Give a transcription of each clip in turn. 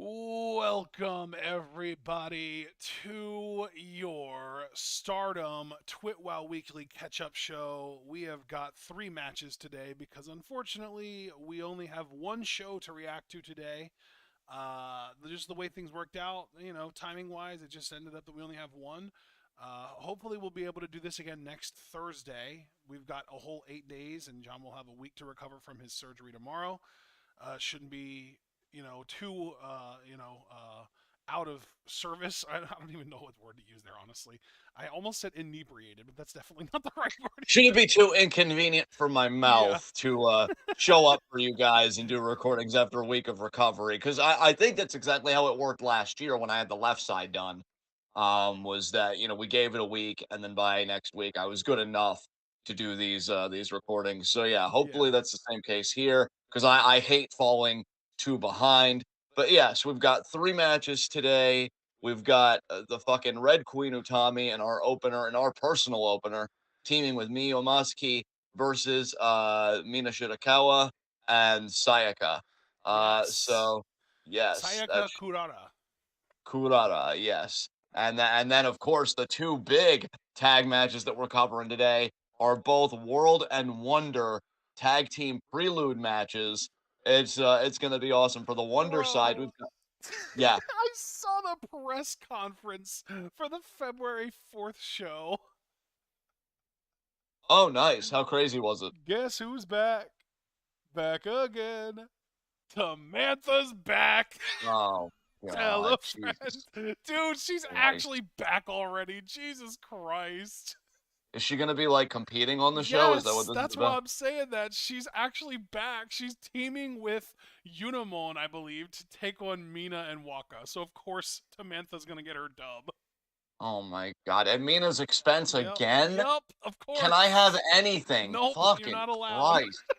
Welcome, everybody, to your Stardom Twitwow Weekly Catch Up Show. We have got 3 matches today because unfortunately we only have one show to react to today. Just the way things worked out, timing wise, it just ended up that we only have one. Hopefully, we'll be able to do this again next Thursday. We've got a whole 8 days, and John will have a week to recover from his surgery tomorrow. Shouldn't be too out of service. I don't even know what word to use there, honestly. I almost said inebriated, but that's definitely not the right word Shouldn't either. be too inconvenient for my Yeah, mouth to show up for you guys and do recordings after a week of recovery. Because I think that's exactly how it worked last year when I had the left side done. Was that we gave it a week, and then by next week I was good enough to do these recordings. So yeah, hopefully yeah. that's the same case here. Because I hate falling too behind. But yes, we've got 3 matches today. We've got the fucking Red Queen Utami in our opener, and our personal opener, teaming with Miyu Masuki versus Mina Shirakawa and Sayaka. Yes. So yes, Sayaka that's Kurara. Kurara, yes. And then of course the two big tag matches that we're covering today are both World and Wonder tag team prelude matches. It's gonna be awesome. For the Wonder side, we've Bro. got yeah. I saw the press conference for the February 4th show. Oh nice. How crazy was it? Guess who's back? Back again. Samantha's back. Oh Tell a god, Jesus. friend. Dude, she's Christ. actually back already. Jesus Christ. Is she gonna be like competing on the show? Is that what Yes, this is that's why about? I'm saying that. She's actually back. She's teaming with Unimon, I believe, to take on Mina and Waka. So, of course, Samantha's going to get her dub. Oh my god. At Mina's expense Yep. again? Yep, of Can I have course. anything? Nope, you're Fucking not allowed. Christ. It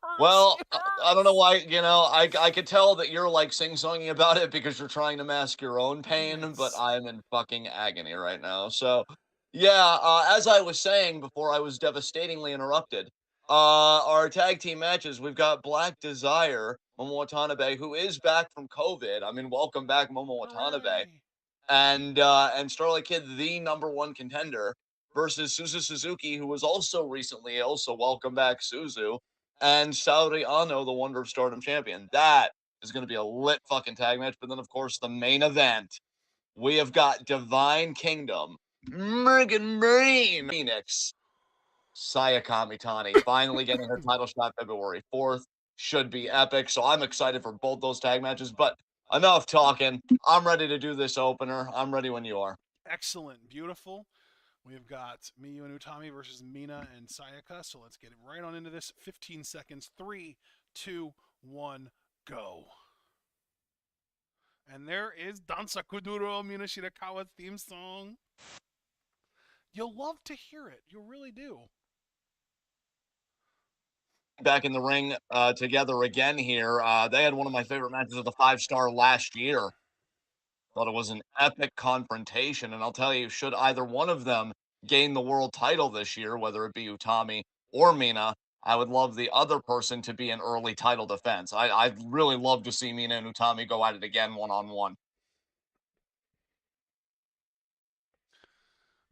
hurts. Well, It I don't know hurts. why, I could tell that you're like sing-songing about it because you're trying to mask your own pain, but Yes. I'm in fucking agony right now. So, yeah, as I was saying before I was devastatingly interrupted, our tag team matches, we've got Black Desire, Momo Watanabe, who is back from COVID. I mean, welcome back, Momo Watanabe. Hooray. And Starlight Kid, the #1 contender, versus Suzu Suzuki, who was also recently ill. So welcome back, Suzu, and Saori Ano, the Wonder of Stardom champion. That is going to be a lit fucking tag match. But then, of course, the main event, we have got Divine Kingdom, Megan Brain Phoenix, Saya Kamitani, finally getting her title shot February 4th. Should be epic. So I'm excited for both those tag matches. But enough talking. I'm ready to do this opener. I'm ready when you are. Excellent. Beautiful. We've got Miyu and Utami versus Mina and Sayaka. So let's get right on into this. 15 seconds. 3, 2, 1, go. And there is Dansa Kuduro Mina Shirakawa's theme song. You'll love to hear it. You really do. Back in the ring together again here. They had one of my favorite matches of the 5-star last year. Thought it was an epic confrontation, and I'll tell you, should either one of them gain the world title this year, whether it be Utami or Mina, I would love the other person to be an early title defense. I'd really love to see Mina and Utami go at it again one-on-one.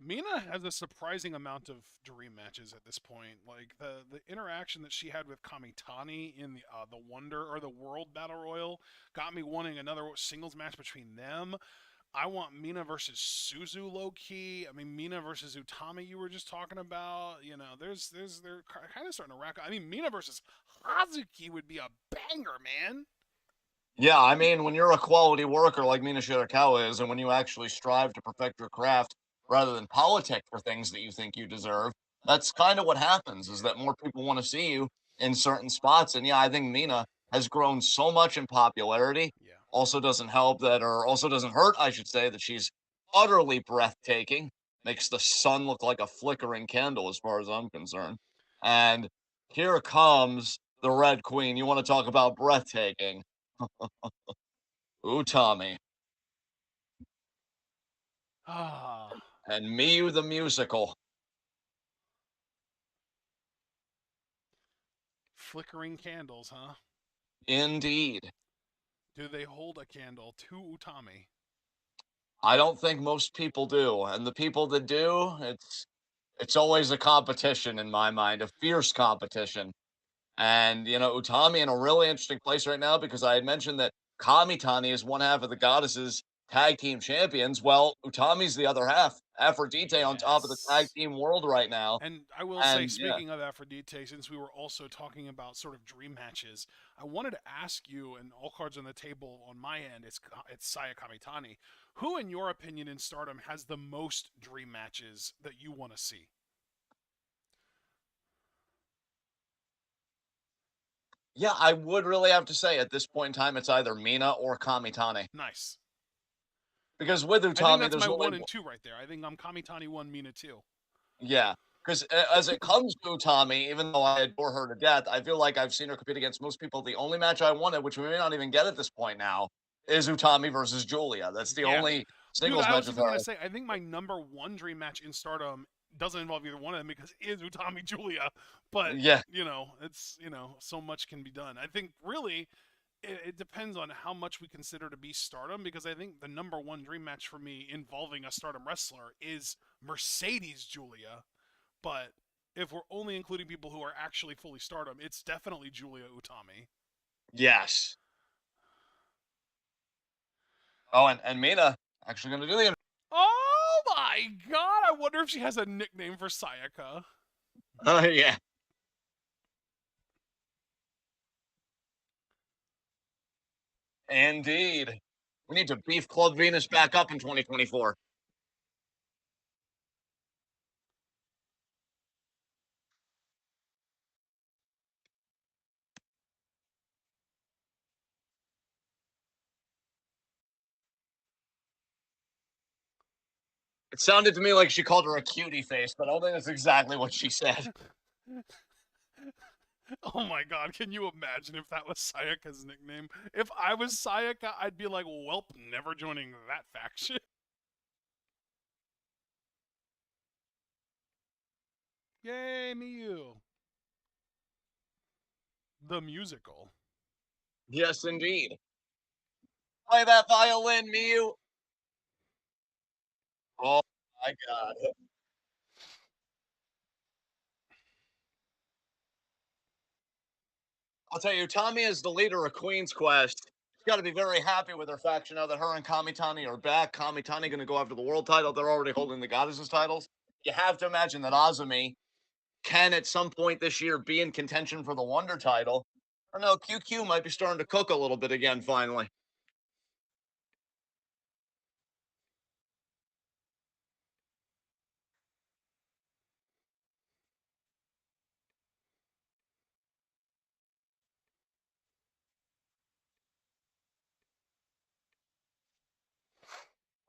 Mina has a surprising amount of dream matches at this point. Like the interaction that she had with Kamitani in the Wonder or the World Battle Royal got me wanting another singles match between them. I want Mina versus Suzu low key. I mean Mina versus Utami you were just talking about. They're kind of starting to rack up. I mean Mina versus Hazuki would be a banger, man. Yeah, I mean, when you're a quality worker like Mina Shirakawa is, and when you actually strive to perfect your craft rather than politic for things that you think you deserve, that's kind of what happens, is that more people want to see you in certain spots. And yeah, I think Mina has grown so much in popularity. Yeah. Also doesn't help that, or also doesn't hurt, I should say, that she's utterly breathtaking. Makes the sun look like a flickering candle as far as I'm concerned. And here comes the Red Queen. You want to talk about breathtaking? Utami Ah, and Miyu the musical. flickering candles, huh? Indeed. Do they hold a candle to Utami? I don't think most people do, and the people that do, it's always a competition in my mind, a fierce competition. And Utami in a really interesting place right now because I had mentioned that Kamitani is one half of the Goddesses tag team champions. Well, Utami's the other half. Aphrodite on top of the tag Yes. team world right now. And I will say, And yeah, speaking of Aphrodite, since we were also talking about sort of dream matches, I wanted to ask you, and all cards on the table on my end, it's Saya Kamitani. Who, in your opinion, in Stardom has the most dream matches that you want to see? yeah, I would really have to say at this point in time, it's either Mina or Kamitani. Nice. Because with I think Utami, that's there's my only 1 and 2 right there. I think I'm Kamitani 1, Mina 2. yeah. Because as it comes to Utami, even though I adore her to death, I feel like I've seen her compete against most people. The only match I wanted, which we may not even get at this point now, is Utami versus Julia. That's the Yeah. only Dude, singles I match was with even her. going to say, I think my number one dream match in Stardom doesn't involve either one of them because it is Utami Julia. But, Yeah, it's, so much can be done. I think really it depends on how much we consider to be Stardom because I think the number one dream match for me involving a Stardom wrestler is Mercedes Julia. But if we're only including people who are actually fully Stardom, it's definitely Julia Utami. yes. Oh, and Mina actually going to do the. Oh my god! I wonder if she has a nickname for Sayaka. Yeah, indeed. We need to beef Club Venus back up in 2024. It sounded to me like she called her a cutie face, but I don't think that's exactly what she said. Oh my god, can you imagine if that was Sayaka's nickname? If I was Sayaka, I'd be like, welp, never joining that faction. Yay, Miyu. The musical. Yes, indeed. Play that violin, Miyu. Oh my god. I'll tell you, Tommy is the leader of Queen's Quest. She's got to be very happy with her faction now that her and Kamitani are back. Kamitani going to go after the world title. They're already holding the goddesses titles. You have to imagine that Azumi can at some point this year be in contention for the Wonder title. Or no, QQ might be starting to cook a little bit again finally.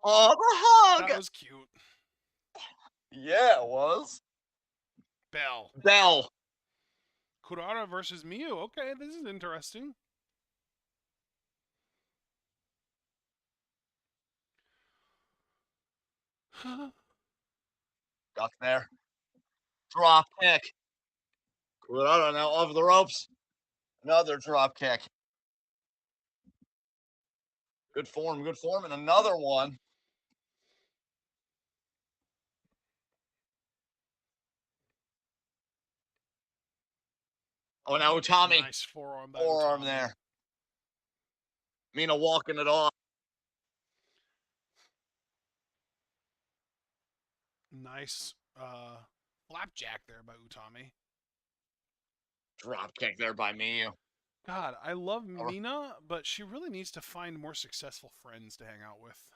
Oh, the That hug! was cute. Yeah, it was. Bell. Bell. Kurara versus Miyu. Okay, this is interesting. Duck there. Drop kick. Kurara now off the ropes. Another drop kick. Good form, and another one. Oh, now Utami. Nice forearm by Forearm Utami. there. Mina walking it off. Nice flapjack there by Utami. Drop kick there by Miyu. God, I love Mina, but she really needs to find more successful friends to hang out with.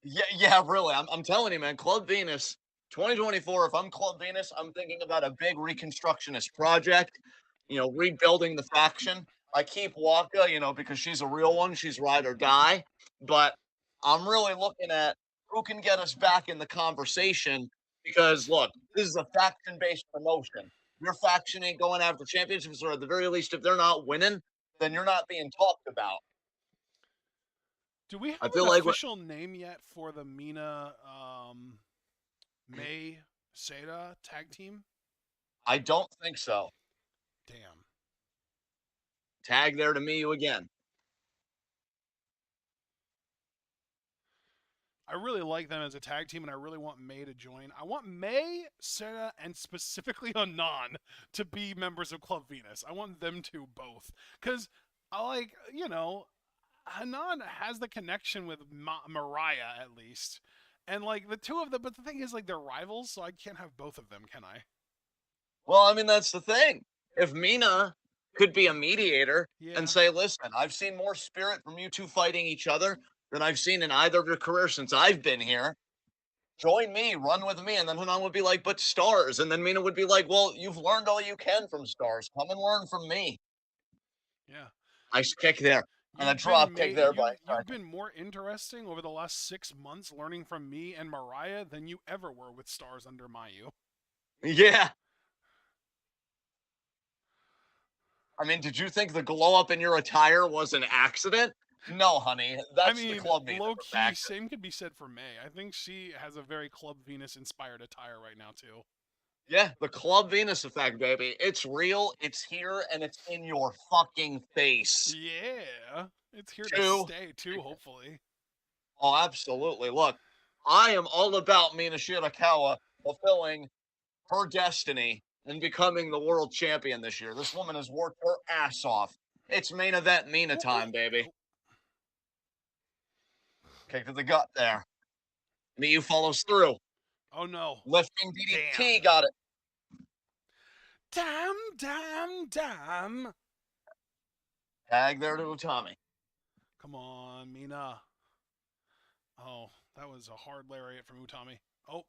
Yeah, really. I'm telling you, man. Club Venus, 2024. If I'm Club Venus, I'm thinking about a big reconstructionist project. Rebuilding the faction. I keep Waka, because she's a real one. She's ride or die. But I'm really looking at who can get us back in the conversation. Because look, this is a faction-based promotion. Your faction ain't going after championships, or at the very least, if they're not winning, then you're not being talked about. Do we have I an feel like official name yet for the Mina May Seda tag team? I don't think so. Damn. Tag there to Miyu again. I really like them as a tag team, and I really want May to join. I want May, Sarah, and specifically Anon to be members of Club Venus. I want them to both. Because, I like, Hanan has the connection with Mariah, at least. And, like, the two of them, but the thing is, like, they're rivals, so I can't have both of them, can I? Well, I mean, that's the thing. If Mina could be a mediator Yeah. and say, listen, I've seen more spirit from you two fighting each other than I've seen in either of your careers since I've been here. Join me, run with me. And then Hanan would be like, but Stars. And then Mina would be like, well, you've learned all you can from Stars. Come and learn from me. Yeah. Nice kick there. And a You've drop been kick there by you've been more interesting over the last 6 months learning from me and Mariah than you ever were with Stars under Mayu. Yeah. I mean, did you think the glow up in your attire was an accident? No, honey. That's the Club Venus low key, factor. same could be said for May. I think she has a very Club Venus inspired attire right now too. Yeah, the Club Venus effect, baby. It's real, it's here, and it's in your fucking face. Yeah, it's here to stay too. Hopefully. Oh, absolutely. Look, I am all about Mina Shirakawa fulfilling her destiny and becoming the world champion this year. This woman has worked her ass off. It's main event Mina time, baby. Kick to the gut there. Miyu follows through. Oh no. Lifting DDT, got it. Damn. Tag there to Utami. Come on, Mina. Oh, that was a hard lariat from Utami. Oh,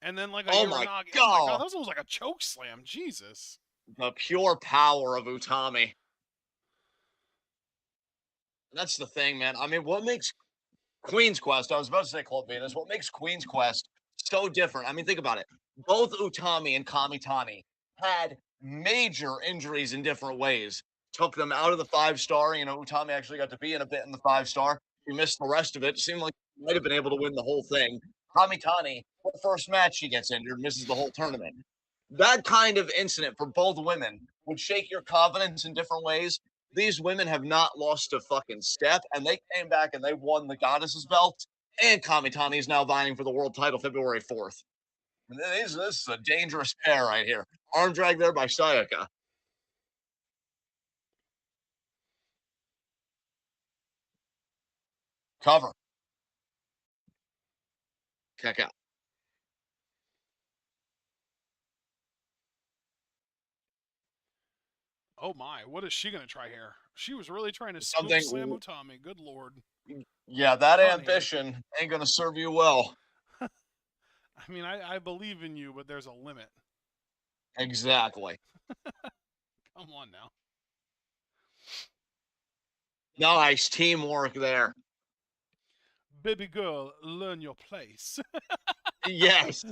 and then like a oh my God. God. Oh my God, that was almost like a choke slam. Jesus. The pure power of Utami. That's the thing, man. I mean, what makes Queen's Quest, I was about to say Club Venus, what makes Queen's Quest so different? I mean, think about it. Both Utami and Kamitani had major injuries in different ways. Took them out of the 5-star. You know, Utami actually got to be in a bit in the 5-star. He missed the rest of it. Seemed like he might have been able to win the whole thing. Kamitani, the first match she gets injured, misses the whole tournament. That kind of incident for both women would shake your confidence in different ways. These women have not lost a fucking step, and they came back and they won the Goddess's belt. And Kamitani is now vying for the world title February 4th. This is a dangerous pair right here. Arm drag there by Sayaka. Cover. Kick out. Oh my, what is she gonna try here? She was really trying to scoop slam Utami. Good lord. Yeah, that ambition ain't gonna serve you well. I mean, I believe in you, but there's a limit. Exactly. Come on now. Nice teamwork there. Baby girl, learn your place. Yes.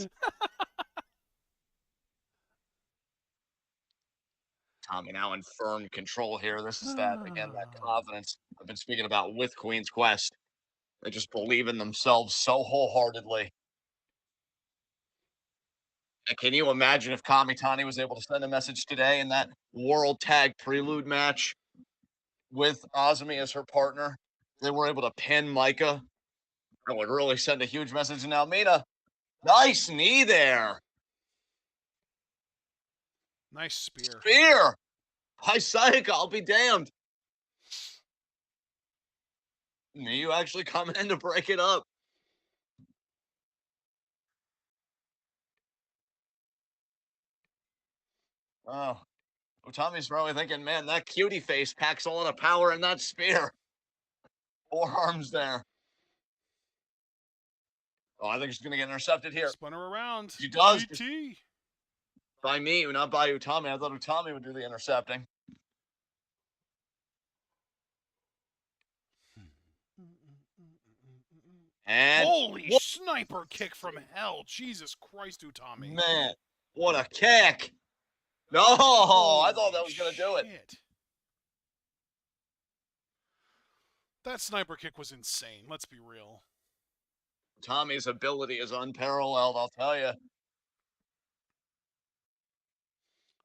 Tommy now in firm control here. This is that, again, that confidence I've been speaking about with Queen's Quest. They just believe in themselves so wholeheartedly. And can you imagine if Kamitani was able to send a message today in that World Tag Prelude match with Azumi as her partner? They were able to pin Micah. That would really send a huge message. And now Mina, nice knee there. Nice spear. Spear. Hi, Sayaka, I'll be damned. You actually coming in to break it up. Oh, Utami's probably thinking, man, that cutie face packs a lot of power in that spear. Forearms there. Oh, I think she's going to get intercepted here. Spun her around. She does. GT. By me, not by Utami. I thought Utami would do the intercepting. And holy sniper kick from hell. Jesus Christ, Utami. Man, what a kick. No, I thought that was going to do it. That sniper kick was insane. Let's be real. Tommy's ability is unparalleled, I'll tell you.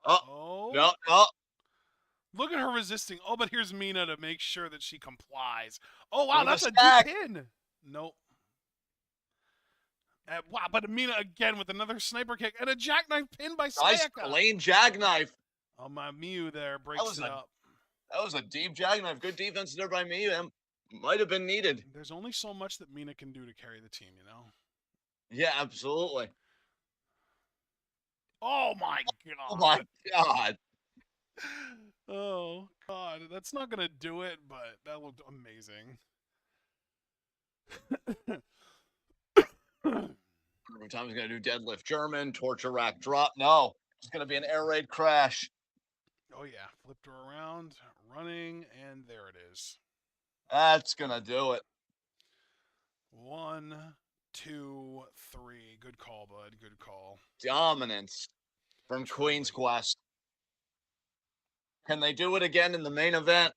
Oh. No. Look at her resisting. Oh, but here's Mina to make sure that she complies. Oh, wow, that's a deep pin. Nope. Wow, but Mina again with another sniper kick and a jackknife pin by Nice Sayaka. clean jackknife. Oh, my Miyu there That breaks was it a up. that was a deep jackknife. Good defense there by me. And might have been needed. There's only so much that Mina can do to carry the team, you know? Yeah, absolutely. Oh my Oh my god. god. Oh god. That's not gonna do it, but that looked amazing. Every time he's gonna do deadlift German, torture rack drop. No, it's gonna be an air raid crash. Oh yeah. Flipped her around, running, and there it is. That's gonna do it. 1, 2, 3. Good call, bud. Good call. Dominance from Queen's Truly. Quest. Can they do it again in the main event?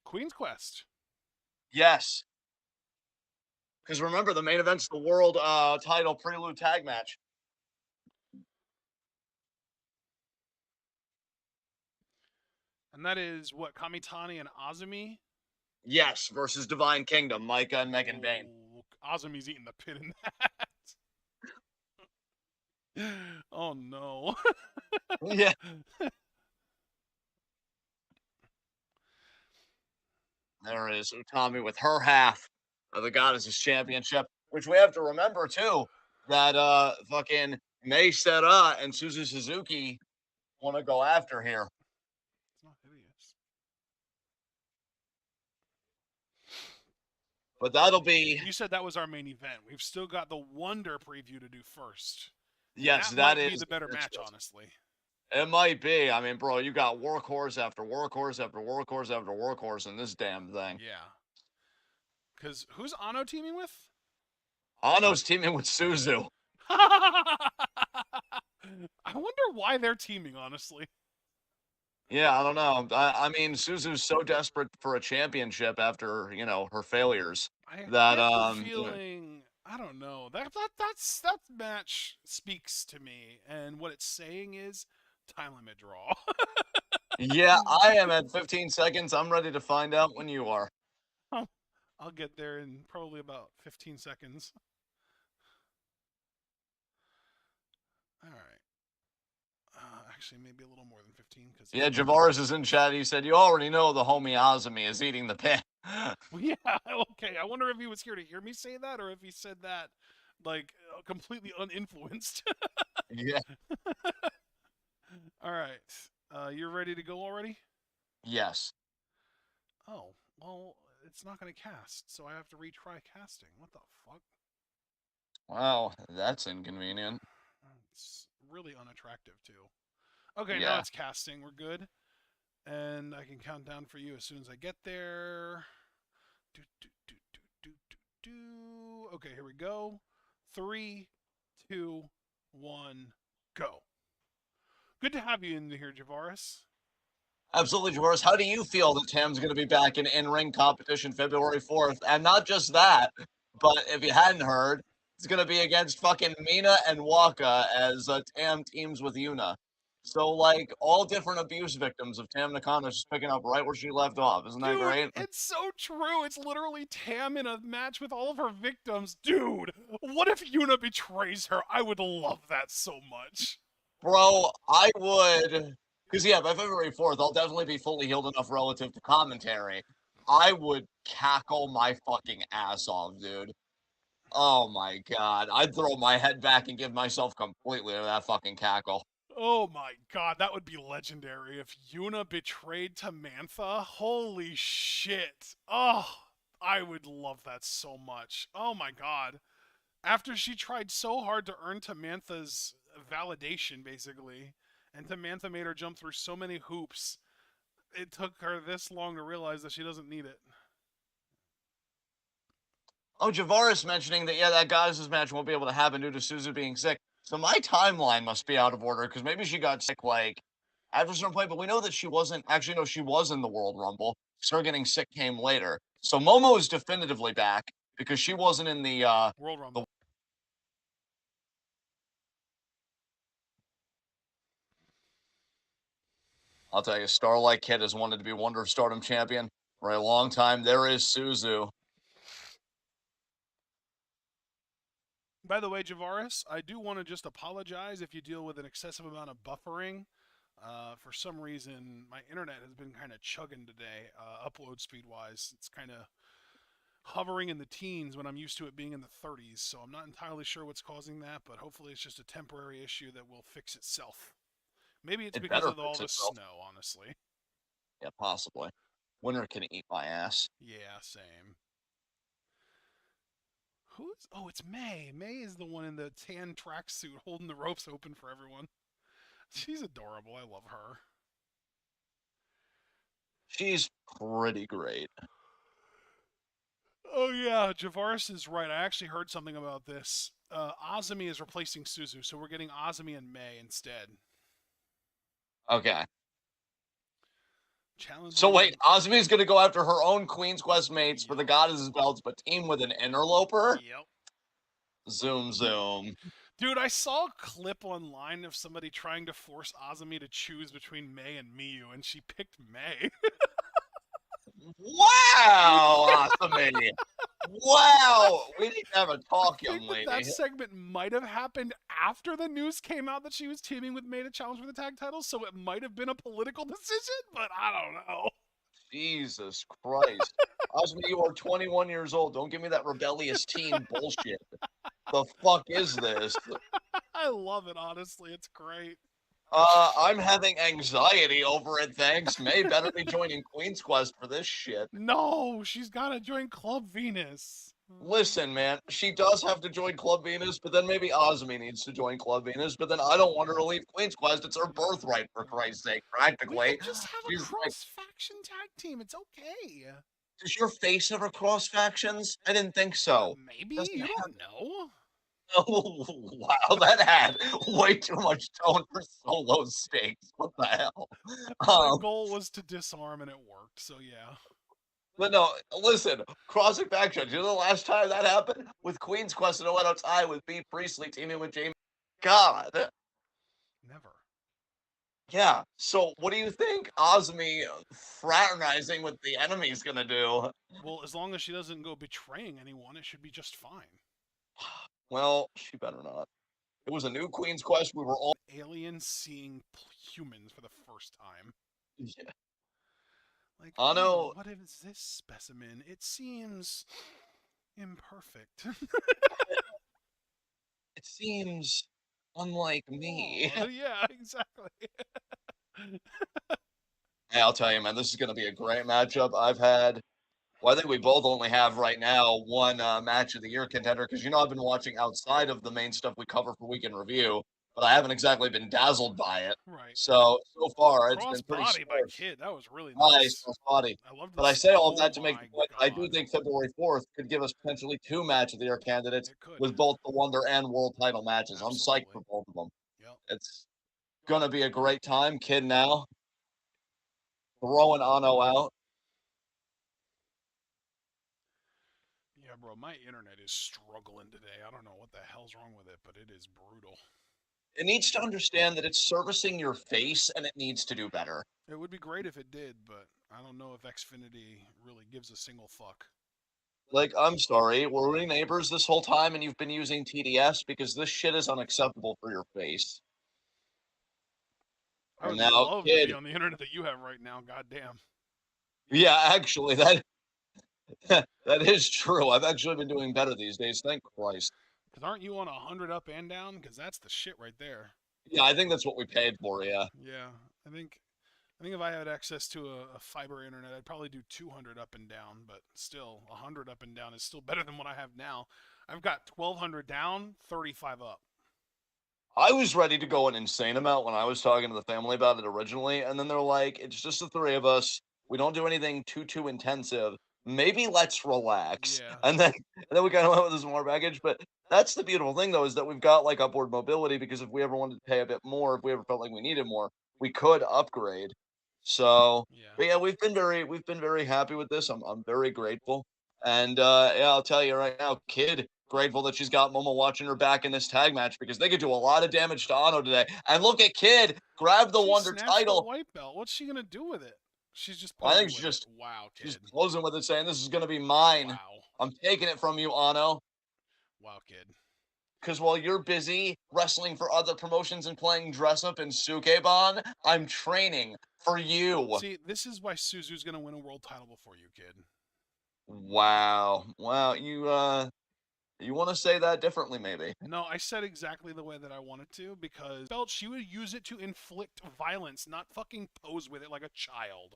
Queen's Quest. Yes. Because remember, the main event's the world title prelude tag match. And that is what, Kamitani and Azumi? Yes, versus Divine Kingdom, Micah and Megan Bain. Oh, Azumi's eating the pit in that. Oh no. Yeah. There is Utami with her half of the Goddesses Championship, which we have to remember too, that fucking Mei Sera and Suzu Suzuki want to go after here. It's not hideous. But that'll be You said that was our main event. We've still got the Wonder preview to do first. yes, That that might be is the better match, honestly. It might be. I mean, bro, you got workhorse after workhorse after workhorse after workhorse in this damn thing. Yeah. Because who's Ano teaming with? Ano's teaming with Suzu. I wonder why they're teaming, honestly. Yeah, I don't know. I mean, Suzu's so desperate for a championship after, her failures I that get the feeling, I don't know. That match speaks to me, and what it's saying is time limit draw. yeah, I am at 15 seconds. I'm ready to find out when you are. I'll get there in probably about 15 seconds. All right. Actually, maybe a little more than 15. Yeah, Javaris is in chat. He said, you already know the homie Azumi is eating the pin. Yeah, okay. I wonder if he was here to hear me say that, or if he said that, like, completely uninfluenced. yeah. All right. You're ready to go already? Yes. Oh, well, it's not going to cast, so I have to retry casting. What the fuck? Wow, that's inconvenient. It's really unattractive, too. Okay, now Yeah. it's casting. We're good. And I can count down for you as soon as I get there. Do, do, do, do, do, do, do. Okay, here we go. 3, 2, 1, go. Good to have you in here, Javaris. Absolutely, Javaris. How do you feel that Tam's going to be back in ring competition February 4th? And not just that, but if you hadn't heard, it's going to be against fucking Mina and Waka as Tam teams with Yuna. So, like, all different abuse victims of Tam Nakano just picking up right where she left off. Isn't that Dude, great? it's so true. It's literally Tam in a match with all of her victims. Dude, what if Yuna betrays her? I would love that so much. Bro, I would. Because, yeah, by February 4th, I'll definitely be fully healed enough relative to commentary. I would cackle my fucking ass off, dude. Oh my god. I'd throw my head back and give myself completely to that fucking cackle. Oh my god, that would be legendary if Yuna betrayed Tamantha. Holy shit. Oh, I would love that so much. Oh my god. After she tried so hard to earn Tamantha's validation, basically, and Tamantha made her jump through so many hoops, it took her this long to realize that she doesn't need it. Oh, Javaris mentioning that, yeah, that Goddesses match won't be able to happen due to Suzu being sick. So my timeline must be out of order because maybe she got sick, like, after some point, but we know that she wasn't. Actually, no, she was in the World Rumble. Her getting sick came later. So Momo is definitively back because she wasn't in the World Rumble. I'll tell you, Starlight Kid has wanted to be Wonder of Stardom champion for a long time. There is Suzu. By the way, Javaris, I do want to just apologize if you deal with an excessive amount of buffering. For some reason, my internet has been kind of chugging today, upload speed wise. It's kind of hovering in the teens when I'm used to it being in the 30s, so I'm not entirely sure what's causing that, but hopefully it's just a temporary issue that will fix itself. Maybe it's It because better of all fix the itself. snow, honestly. Yeah, possibly. Winter can eat my ass. Yeah, same. Who's? Oh, it's May. May is the one in the tan tracksuit holding the ropes open for everyone. She's adorable. I love her. She's pretty great. Oh yeah, Javaris is right. I actually heard something about this. Azumi is replacing Suzu, so we're getting Azumi and May instead. Okay. So Challenging. wait, Osmi's gonna go after her own Queen's Quest mates for the Yep. Goddess's belts, but team with an interloper? Yep. Zoom zoom. Dude, I saw a clip online of somebody trying to force Azumi to choose between May and Miyu, and she picked May. Wow, Osmi. Wow. We need to have a talk, I think young that lady. segment might have happened after the news came out that she was teaming with May to challenge for the tag titles, so it might have been a political decision, but I don't know. Jesus Christ. Osmi, you are 21 years old. Don't give me that rebellious teen bullshit. The fuck is this? I love it, honestly. It's great. I'm having anxiety over it, thanks. May better be joining Queen's Quest for this shit. No, she's got to join Club Venus. Listen, man, she does have to join Club Venus, but then maybe Osmi needs to join Club Venus, but then I don't want her to leave Queen's Quest. It's her birthright, for Christ's sake, We could practically. just have a She's like, cross-faction tag team. It's okay. does your face ever cross factions? I didn't think so. Maybe. Doesn't You have. don't know. Oh, wow, that had way too much tone for solo stakes. What the hell? The goal was to disarm, and it worked, so yeah. But no, listen, crossing factions. You know the last time that happened? With Queen's Quest and Oedo tie with B. Priestley teaming with Jamie. God. Never. Yeah. So what do you think Osmi fraternizing with the enemy is gonna do? Well, as long as she doesn't go betraying anyone, it should be just fine. Well, she better not. It was a new Queen's Quest. We were all Aliens seeing humans for the first time. yeah. Like, Ano, what is this specimen? It seems imperfect. it seems unlike me. Aw, yeah, exactly. Hey, I'll tell you, man, this is gonna be a great matchup. Well, I think we both only have right now one match of the year contender because I've been watching outside of the main stuff we cover for Week in Review, but I haven't exactly been dazzled by it. Right. So far, it's been pretty Crossbody by sparse. Kid, that was really Nice, nice. nice body. I loved But I this. say all of Oh that to make the my point. I do god. think February 4th could give us potentially two match of the year candidates It could. with both the Wonder and World title matches. I'm psyched Absolutely. for both of them. Yep. It's gonna be a great time. Kid now throwing Ano out. Yeah, bro, my internet is struggling today. I don't know what the hell's wrong with it, but it is brutal. It needs to understand that it's servicing your face and it needs to do better. It would be great if it did, but I don't know if Xfinity really gives a single fuck. Like, I'm sorry, were we neighbors this whole time and you've been using TDS? Because this shit is unacceptable for your face. I And would now, love to be Kid. on the internet that you have right now, goddamn. Yeah, actually, that that is true. I've actually been doing better these days. Thank Christ. Because aren't you on 100 up and down? Because that's the shit right there. Yeah, I think that's what we paid for, yeah. Yeah, I think if I had access to a fiber internet, I'd probably do 200 up and down, but still, 100 up and down is still better than what I have now. I've got 1200 down, 35 up. I was ready to go an insane amount when I was talking to the family about it originally, and then they're like, it's just the three of us. We don't do anything too intensive. Maybe let's relax. Yeah. And then we kind of went with this more baggage. But that's the beautiful thing though, is that we've got like upward mobility because if we ever wanted to pay a bit more, if we ever felt like we needed more, we could upgrade. So Yeah. but yeah, we've been very happy with this. I'm very grateful. And yeah, I'll tell you right now, Kid, grateful that she's got Momo watching her back in this tag match because they could do a lot of damage to Ano today. And look at Kid grab the She Wonder snatched the title. white belt. What's she gonna do with it? She's just I think posing with it. Wow, she's Kid. closing with it, saying, "This is going to be mine. Wow. I'm taking it from you, Ano." Wow, Kid. because while you're busy wrestling for other promotions and playing dress up in Sukeban, I'm training for you. See, this is why Suzu's gonna win a world title before you, kid. Wow. Wow, you want to say that differently, maybe? No, I said exactly the way that I wanted to because felt she would use it to inflict violence, not fucking pose with it like a child.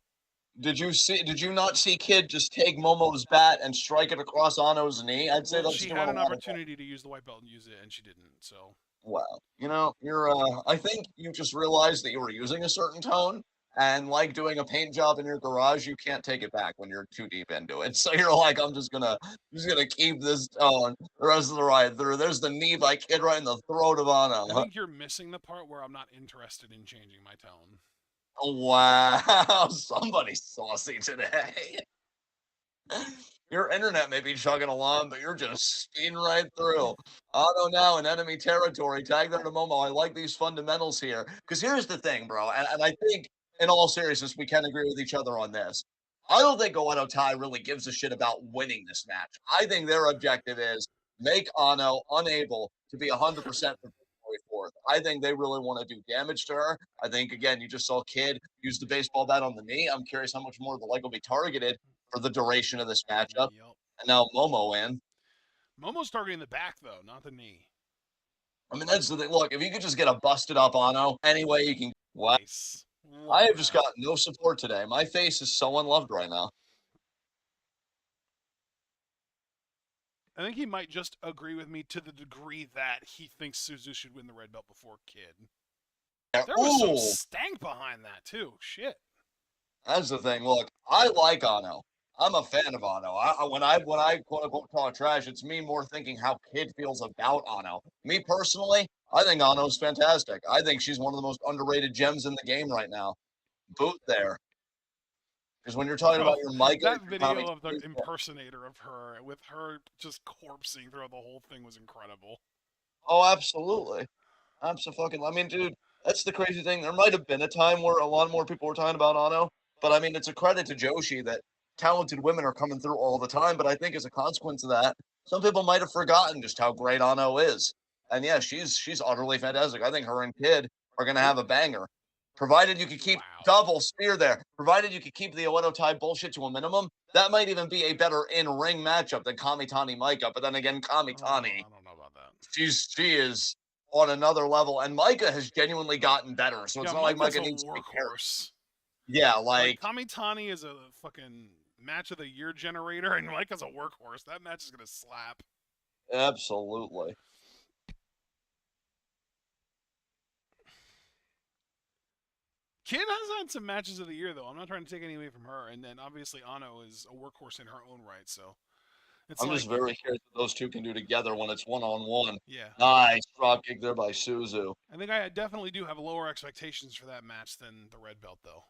Did you not see Kid just take Momo's bat and strike it across Ano's knee? I'd say Well, that's she doing had a an lot of. opportunity to use the white belt and use it, and she didn't. So Wow. You're I think you just realized that you were using a certain tone, and like doing a paint job in your garage, you can't take it back when you're too deep into it. So you're like, I'm just gonna keep this tone the rest of the ride through. There's the knee by Kid right in the throat of Ano. I think you're missing the part where I'm not interested in changing my tone. Wow, somebody's saucy today. Your internet may be chugging along, but you're just speeding right through. Auto now in enemy territory. Tag there to Momo. I like these fundamentals here. Because here's the thing, bro. And I think, in all seriousness, we can agree with each other on this. I don't think Oedo Tai really gives a shit about winning this match. I think their objective is make Ano unable to be 100% for February 4th. I think they really want to do damage to her. I think, again, you just saw Kid use the baseball bat on the knee. I'm curious how much more of the leg will be targeted for the duration of this matchup. Yep. And now Momo in. Momo's targeting the back though, not the knee. I mean, that's the thing. Look, if you could just get a busted up Ano, any way you can. What? Nice. I Love have just that. got no support today. My face is so unloved right now. I think he might just agree with me to the degree that he thinks Suzu should win the red belt before Kid. There was some Ooh, stank behind that too. Shit. that's the thing. Look, I like Ano. I'm a fan of Ano. When I quote unquote talk trash, it's me more thinking how Kid feels about Ano. Me personally, I think Ano's fantastic. I think she's one of the most underrated gems in the game right now. Boot there. Because when you're talking Bro, about your Micah, that your Tommy, video of the impersonator of her with her just corpsing throughout the whole thing was incredible. oh, absolutely. Absolutely. I mean, dude, that's the crazy thing. There might have been a time where a lot more people were talking about Ano, but I mean, it's a credit to Joshi that talented women are coming through all the time. But I think as a consequence of that, some people might have forgotten just how great Ano is. And yeah, she's utterly fantastic. I think her and Kid are gonna have a banger. Provided you could keep Wow. double spear there, provided you could keep the Oedo Tai bullshit to a minimum, that might even be a better in-ring matchup than Kamitani Micah. But then again, Kamitani, I don't know about that. she is on another level, and Micah has genuinely gotten better. So it's Yeah, not like Micah's Micah a needs to be carried. workhorse. Yeah, Like like Kamitani is a fucking match of the year generator, and Micah's a workhorse. That match is gonna slap. absolutely. Kid has had some matches of the year though. I'm not trying to take any away from her, and then obviously Ano is a workhorse in her own right. So it's I'm like, just very curious what those two can do together when it's one on one. yeah, Nice drop kick there by Suzu. I think I definitely do have lower expectations for that match than the red belt though.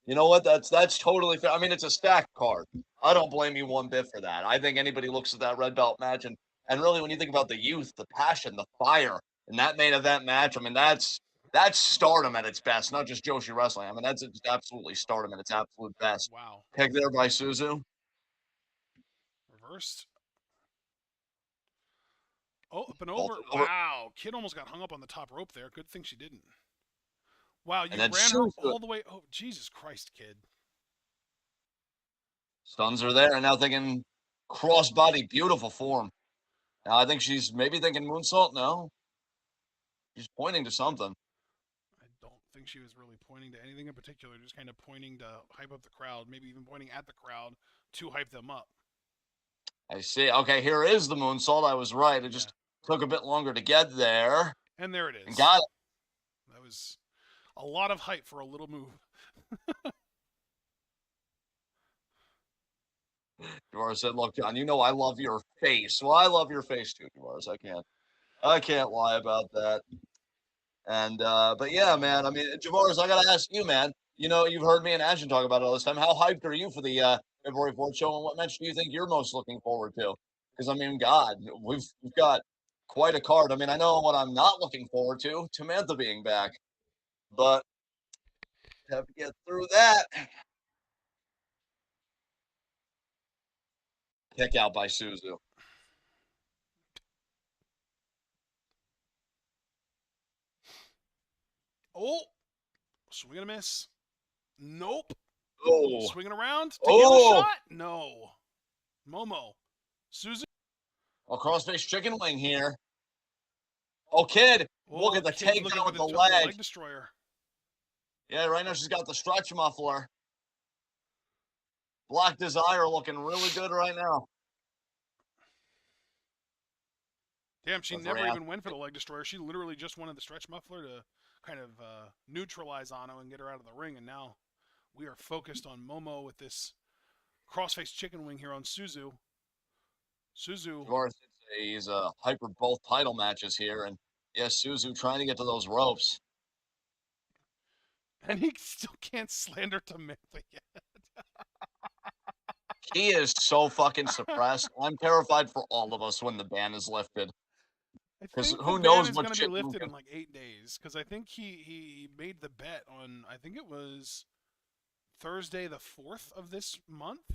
You know what? That's totally fair. I mean, it's a stacked card. I don't blame you one bit for that. I think anybody looks at that red belt match and really when you think about the youth, the passion, the fire in that main event match, I mean that's stardom at its best, not just Joshi wrestling. I mean, that's just absolutely stardom at its absolute best. Wow, Pick there by Suzu. reversed. Oh, up and over. Vaulted over. Wow, Kid almost got hung up on the top rope there. Good thing she didn't. Wow, And you then ran her Suzu all the way. Oh, Jesus Christ, Kid. stuns are there. And now thinking crossbody, beautiful form. Now I think she's maybe thinking moonsault. No. She's pointing to something. I don't think she was really pointing to anything in particular, just kind of pointing to hype up the crowd, maybe even pointing at the crowd to hype them up. I see. Okay, here is the moonsault. I was right. It Yeah. just took a bit longer to get there. And there it And is. got it. That was a lot of hype for a little move. Davaris said, "Look, John, you know I love your face. Well, I love your face too, Davaris. I can't lie about that. And but yeah, man. I mean, Javaris, I gotta ask you, man. You know, you've heard me and Ashton talk about it all this time. How hyped are you for the February 4th show, and what match do you think you're most looking forward to? Because I mean, God, we've got quite a card. I mean, I know what I'm not looking forward to, Tamantha being back, but have to get through that. Kick out by Suzu. Oh, swing and a miss. Nope. Oh. Swinging around. Tequila Oh. shot? No. Momo. Suzu. A cross-face chicken wing here. Oh, Kid. Look Oh, at the Kid's looking takedown for with the the leg. leg destroyer. Yeah, right now she's got the stretch muffler. Black Desire looking really good right now. Damn, she That's never right. even went for the leg destroyer. She literally just wanted the stretch muffler to kind of neutralize Ano and get her out of the ring. And now we are focused on Momo with this crossface chicken wing here on Suzu. Suzu. Of course, he's hyper both title matches here, and yes, Suzu trying to get to those ropes. And he still can't slander Tamantha yet. He is so fucking suppressed. I'm terrified for all of us when the ban is lifted. I 'Cause think the who ban knows is what going to be shit lifted can- in like 8 days because I think he made the bet on I think it was Thursday the 4th of this month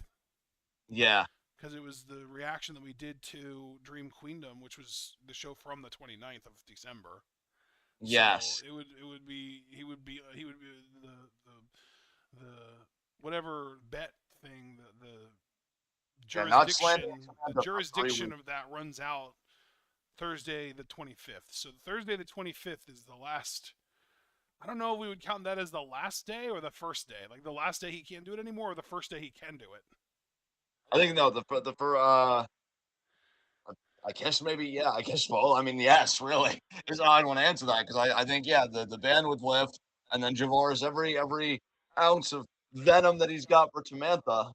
Yeah, because it was the reaction that we did to Dream Queendom, which was the show from the 29th of December. So yes. it would be he would be the whatever bet thing the Yeah, not slandering jurisdiction Samantha of that runs out Thursday the 25th. So Thursday the 25th is the last. I don't know if we would count that as the last day or the first day. Like the last day he can't do it anymore, or the first day he can do it. I think no, I guess maybe yeah. I guess well. I mean, yes, really. Is I don't want to answer that because I think yeah, the ban would lift, and then Javor's every ounce of venom that he's got for Samantha,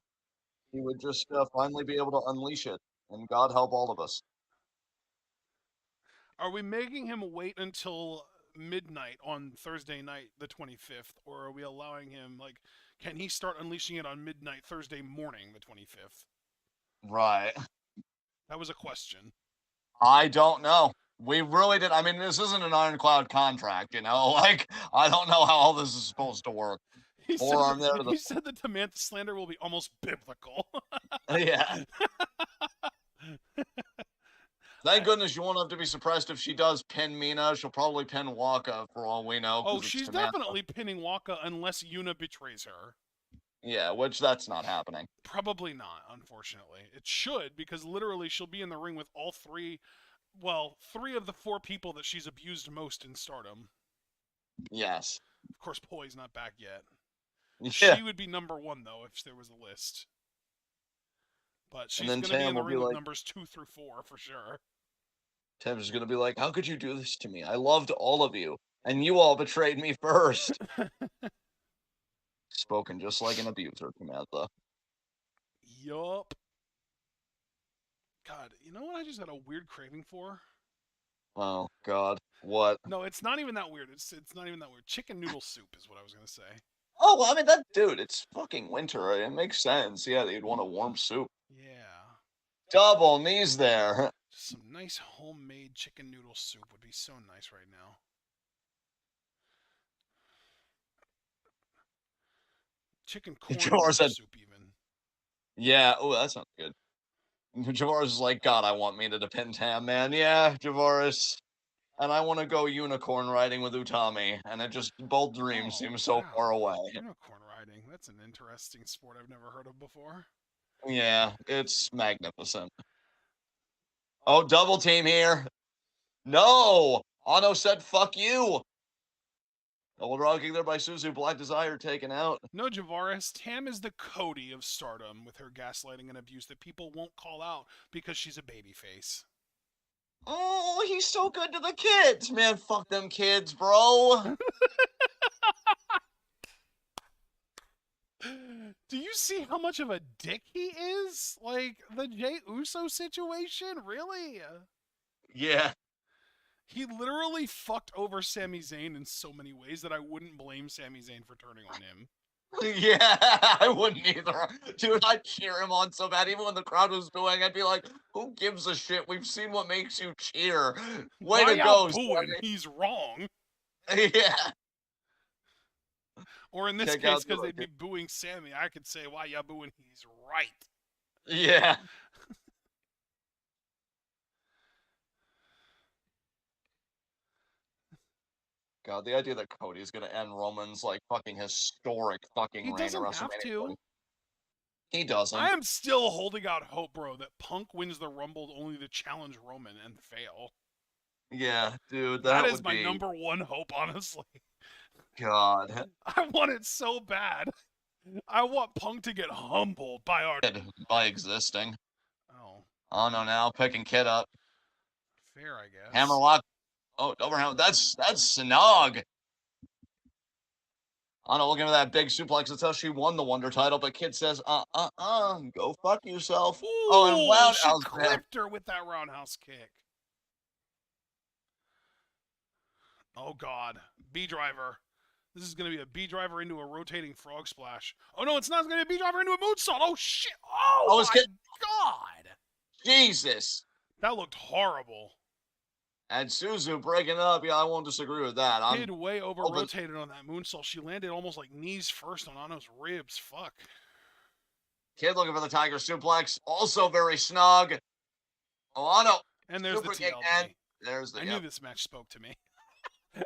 he would just finally be able to unleash it, and God help all of us. Are we making him wait until midnight on Thursday night, the 25th, or are we allowing him like? Can he start unleashing it on midnight Thursday morning, the 25th? Right. That was a question. I don't know. We really did. I mean, this isn't an ironclad contract, you know. Like I don't know how all this is supposed to work. He Forearm said there that, to the he said that Tamantha slander will be almost biblical. yeah. Thank goodness you won't have to be surprised if she does pin Mina. She'll probably pin Waka for all we know. Oh, 'Cause it's she's Samantha. definitely pinning Waka unless Yuna betrays her. Yeah, which that's not happening. Probably not, unfortunately. It should, because literally she'll be in the ring with all three, well, three of the four people that she's abused most in Stardom. Yes. Of course, Poi's not back yet. Yeah. She would be number one, though, if there was a list. But she's going to be in the ring with numbers 2 through 4 for sure. Tam's just going to be like, how could you do this to me? I loved all of you, and you all betrayed me first. Spoken just like an abuser, Samantha. Yup. God, you know what I just had a weird craving for? Oh, God. What? No, it's not even that weird. It's not even that weird. Chicken noodle soup is what I was going to say. Oh, well, I mean, dude, it's fucking winter. It makes sense. Yeah, that you'd want a warm soup. Yeah. Double knees there. Just some nice homemade chicken noodle soup would be so nice right now. Chicken corn noodle soup, even. Yeah, oh, that sounds good. Javaris is like, God, I want Mina to pin Tam, man. Yeah, Javaris. And I want to go unicorn riding with Utami. And it just, both dreams seem so far away. Unicorn riding. That's an interesting sport I've never heard of before. Yeah, it's magnificent. Oh, double team here. No! Ano said, fuck you. Double draw kick there by Suzu. Black Desire taken out. No, Javaris. Tam is the Cody of Stardom with her gaslighting and abuse that people won't call out because she's a babyface. Oh, he's so good to the kids. Man, fuck them kids, bro. Do you see how much of a dick he is? Like, the Jey Uso situation? Really? Yeah. He literally fucked over Sami Zayn in so many ways that I wouldn't blame Sami Zayn for turning on him. Yeah, I wouldn't either. Dude, I'd cheer him on so bad. Even when the crowd was booing, I'd be like, who gives a shit? We've seen what makes you cheer. Way Why to go, booing? He's wrong. Yeah. Or in this case, because they'd be booing Sammy, I could say, why y'all booing? He's right. Yeah. god, the idea that Cody's gonna end Roman's like fucking historic fucking He reign at doesn't have WrestleMania 20. to. He I doesn't. am still holding out hope, bro, that Punk wins the Rumble only to challenge Roman and fail. Yeah, dude, That that is would my be number one hope, honestly. God. I want it so bad. I want Punk to get humbled by our. By existing. Oh, Oh no, now picking Kid up. fair, I guess. Hammerlock. Oh, overhand. That's Snog. Anna looking at that big suplex. That's how she won the Wonder title. But Kid says, go fuck yourself. Oh, and Ooh, wow, she clipped her with that roundhouse kick. Oh, God. B driver. This is going to be a B driver into a rotating frog splash. Oh, no, it's not going to be a B driver into a moonsault. Oh, shit. Oh, it's my God. Jesus. That looked horrible. And Suzu breaking it up. Yeah, I won't disagree with that. Kid way over rotated on that moonsault. She landed almost like knees first on Anno's ribs. Fuck. Kid looking for the Tiger suplex. Also very snug. Oh, Anno. And there's the kick, TLD. and there's the. I knew this match spoke to me.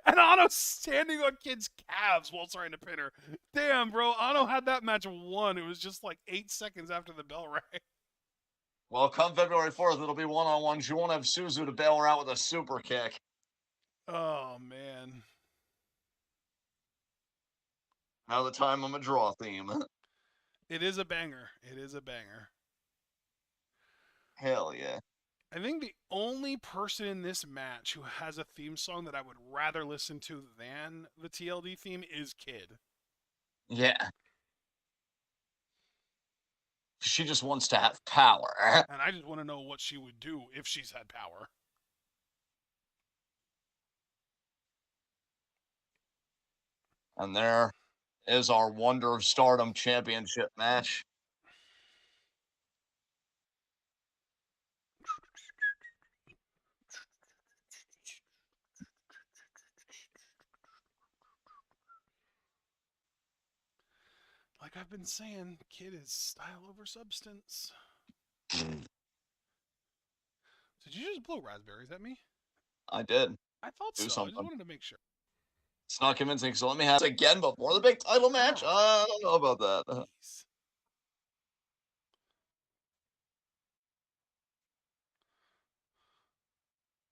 And Anno standing on Kid's calves while trying to pin her. Damn, bro. Anno had that match won. It was just like 8 seconds after the bell rang. Well, come February 4th, it'll be one-on-ones. You won't have Suzu to bail her out with a super kick. Oh, man. Now the time I'm a draw theme. It is a banger. It is a banger. Hell yeah. I think the only person in this match who has a theme song that I would rather listen to than the TLD theme is Kid. Yeah. She just wants to have power. And I just want to know what she would do if she's had power. And there is our Wonder of Stardom Championship match. Like I've been saying, Kid is style over substance. Did you just blow raspberries at me? I did. I thought so. Something. I just wanted to make sure. It's not convincing, so let me have it again before the big title match. I don't know about that. Jeez.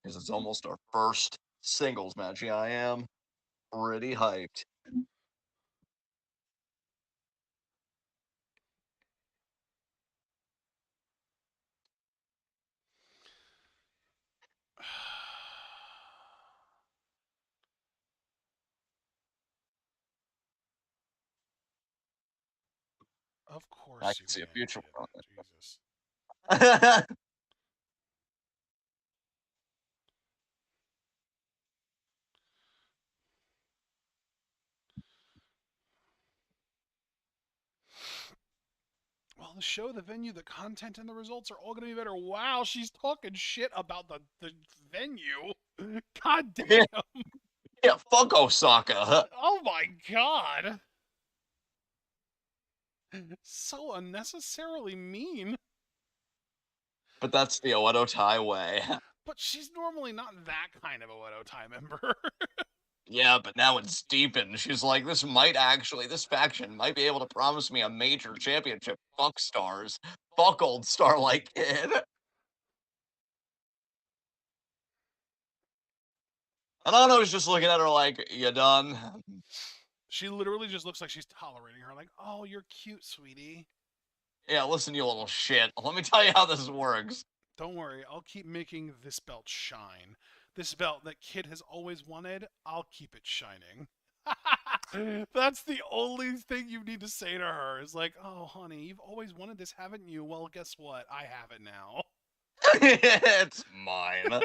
Because it's almost our first singles match. Yeah, I am pretty hyped. Of course I can see a can, future. Kid. Jesus. Well, the show, the venue, the content, and the results are all going to be better. Wow, she's talking shit about the venue. God damn. Yeah, fuck Osaka. Oh my god. So unnecessarily mean. But that's the Oedo Tai way. But she's normally not that kind of a Oedo Tai member. Yeah, but now it's deepened. She's like, this faction might be able to promise me a major championship. Fuck stars. Fuck old Starlight Kid. And Anno's just looking at her like, you done? She literally just looks like she's tolerating her. Like, oh, you're cute, sweetie. Yeah, listen, you little shit. Let me tell you how this works. Don't worry, I'll keep making this belt shine. This belt that Kid has always wanted, I'll keep it shining. That's the only thing you need to say to her is like, oh, honey, you've always wanted this, haven't you? Well, guess what? I have it now. It's mine.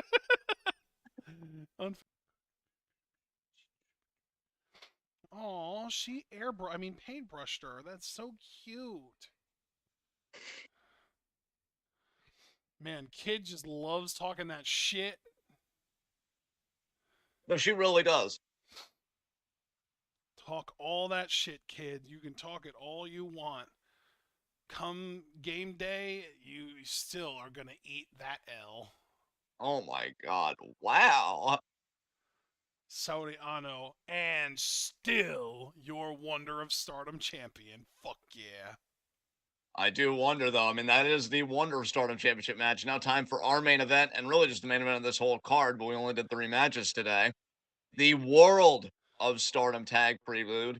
Oh, she paintbrushed her. That's so cute. Man, Kid just loves talking that shit. No, she really does. Talk all that shit, Kid. You can talk it all you want. Come game day, you still are going to eat that L. Oh my god. Wow. Saori Ano, and still your Wonder of Stardom champion. Fuck yeah. I do wonder, though. I mean, that is the Wonder of Stardom Championship match. Now, time for our main event, and really just the main event of this whole card, but we only did 3 matches today. The World of Stardom Tag Prelude.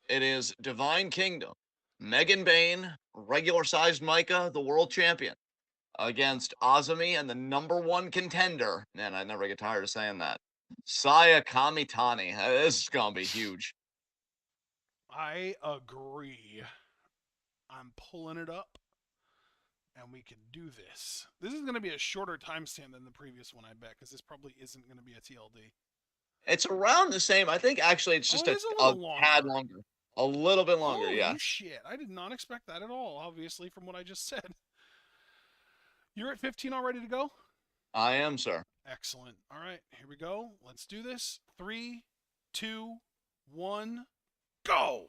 It is Divine Kingdom, Megan Bayne, regular sized Micah, the world champion, against Azumi and the #1 contender. Man, I never get tired of saying that. Saya Kamitani. This is going to be huge. I agree. I'm pulling it up, and we can do this. This is going to be a shorter timestamp than the previous one, I bet, because this probably isn't going to be a TLD. It's around the same. I think actually it's Oh, just it a, is a a little tad longer. longer. A little bit longer, Holy yeah. shit. I did not expect that at all, obviously, from what I just said. You're at 15 all ready to go? I am, sir. Excellent. All right, here we go. Let's do this. 3, 2, 1, go!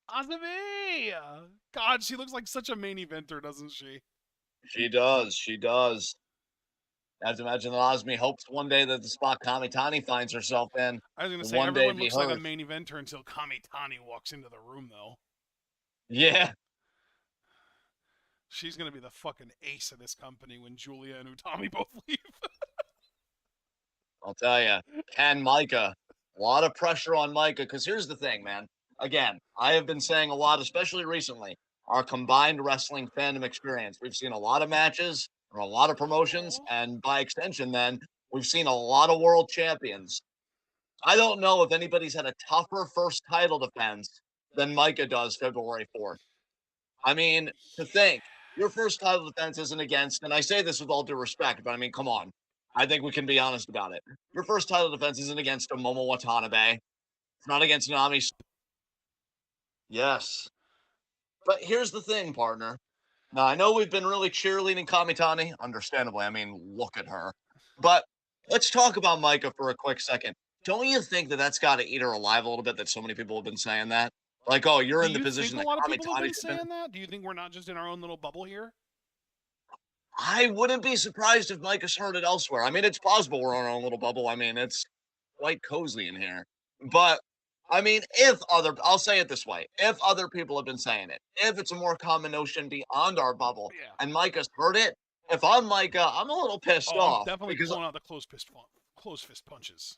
Azumi! God, she looks like such a main eventer, doesn't she? She does. She does. I have to imagine that Osmi hopes one day that the spot Kamitani finds herself in I was going to will say, one day everyone be looks like a hers. main eventer until Kamitani walks into the room, though. Yeah, She's going to be the fucking ace of this company when Julia and Utami both leave. I'll tell you. And Micah. A lot of pressure on Micah because here's the thing, man. Again, I have been saying a lot, especially recently, our combined wrestling fandom experience. We've seen a lot of matches or a lot of promotions, Oh, and by extension, then we've seen a lot of world champions. I don't know if anybody's had a tougher first title defense than Micah does February 4th. I mean, to think your first title defense isn't against, and I say this with all due respect, but I mean, come on. I think we can be honest about it. Your first title defense isn't against a Momo Watanabe. It's not against Nami. Yes. But here's the thing, partner. Now, I know we've been really cheerleading Kamitani, understandably. I mean, look at her. But let's talk about Micah for a quick second. Don't you think that that's got to eat her alive a little bit that so many people have been saying that? Like, oh, you're do in the you think position a that lot of people have Kamitani been should have been. saying that? Do you think we're not just in our own little bubble here? I wouldn't be surprised if Micah's heard it elsewhere. I mean, it's possible we're in our own little bubble. I mean, it's quite cozy in here. But I mean, I'll say it this way, if other people have been saying it, if it's a more common notion beyond our bubble Yeah. and Micah's heard it, if I'm Micah, I'm a little pissed Oh, I'm off definitely because, pulling out the closed fist punches.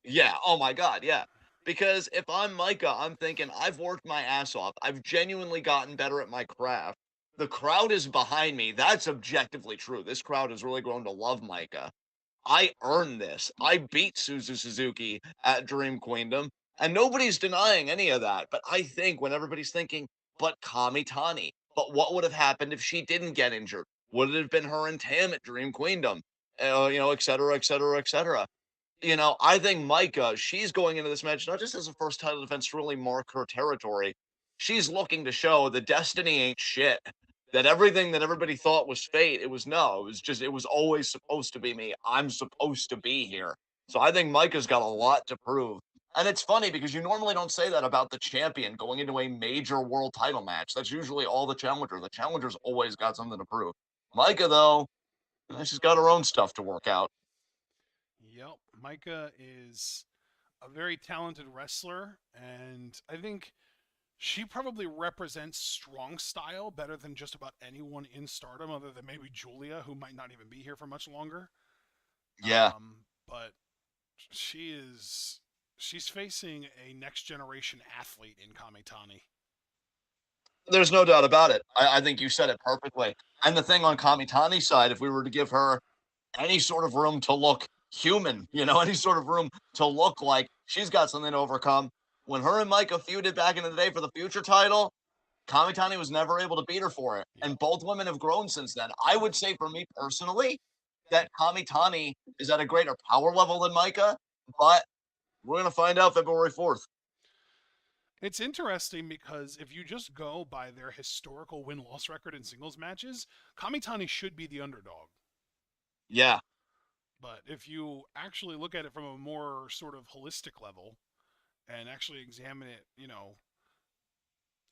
yeah, oh my God, yeah. Because if I'm Micah, I'm thinking I've worked my ass off. I've genuinely gotten better at my craft. The crowd is behind me. That's objectively true. This crowd has really grown to love Micah. I earned this. I beat Suzu Suzuki at Dream Queendom, and nobody's denying any of that. But I think when everybody's thinking, but Kamitani, but what would have happened if she didn't get injured? Would it have been her and Tam at Dream Queendom? Et cetera, et cetera, et cetera. I think Micah, she's going into this match not just as a first title defense to really mark her territory. She's looking to show that Destiny ain't shit. That everything that everybody thought was fate, it was no. It was always supposed to be me. I'm supposed to be here. So I think Micah's got a lot to prove. And it's funny because you normally don't say that about the champion going into a major world title match. That's usually all the challenger. The challenger's always got something to prove. Micah, though, she's got her own stuff to work out. Yep. Micah is a very talented wrestler, and I think she probably represents strong style better than just about anyone in Stardom, other than maybe Julia, who might not even be here for much longer. Yeah. But she's facing a next generation athlete in Kamitani. There's no doubt about it. I think you said it perfectly. And the thing on Kamitani's side, if we were to give her any sort of room to look human, any sort of room to look like she's got something to overcome. When her and Micah feuded back in the day for the future title, Kamitani was never able to beat her for it. Yep. And both women have grown since then. I would say for me personally, that Kamitani is at a greater power level than Micah, but we're going to find out February 4th. It's interesting because if you just go by their historical win-loss record in singles matches, Kamitani should be the underdog. Yeah, But if you actually look at it from a more sort of holistic level and actually examine it,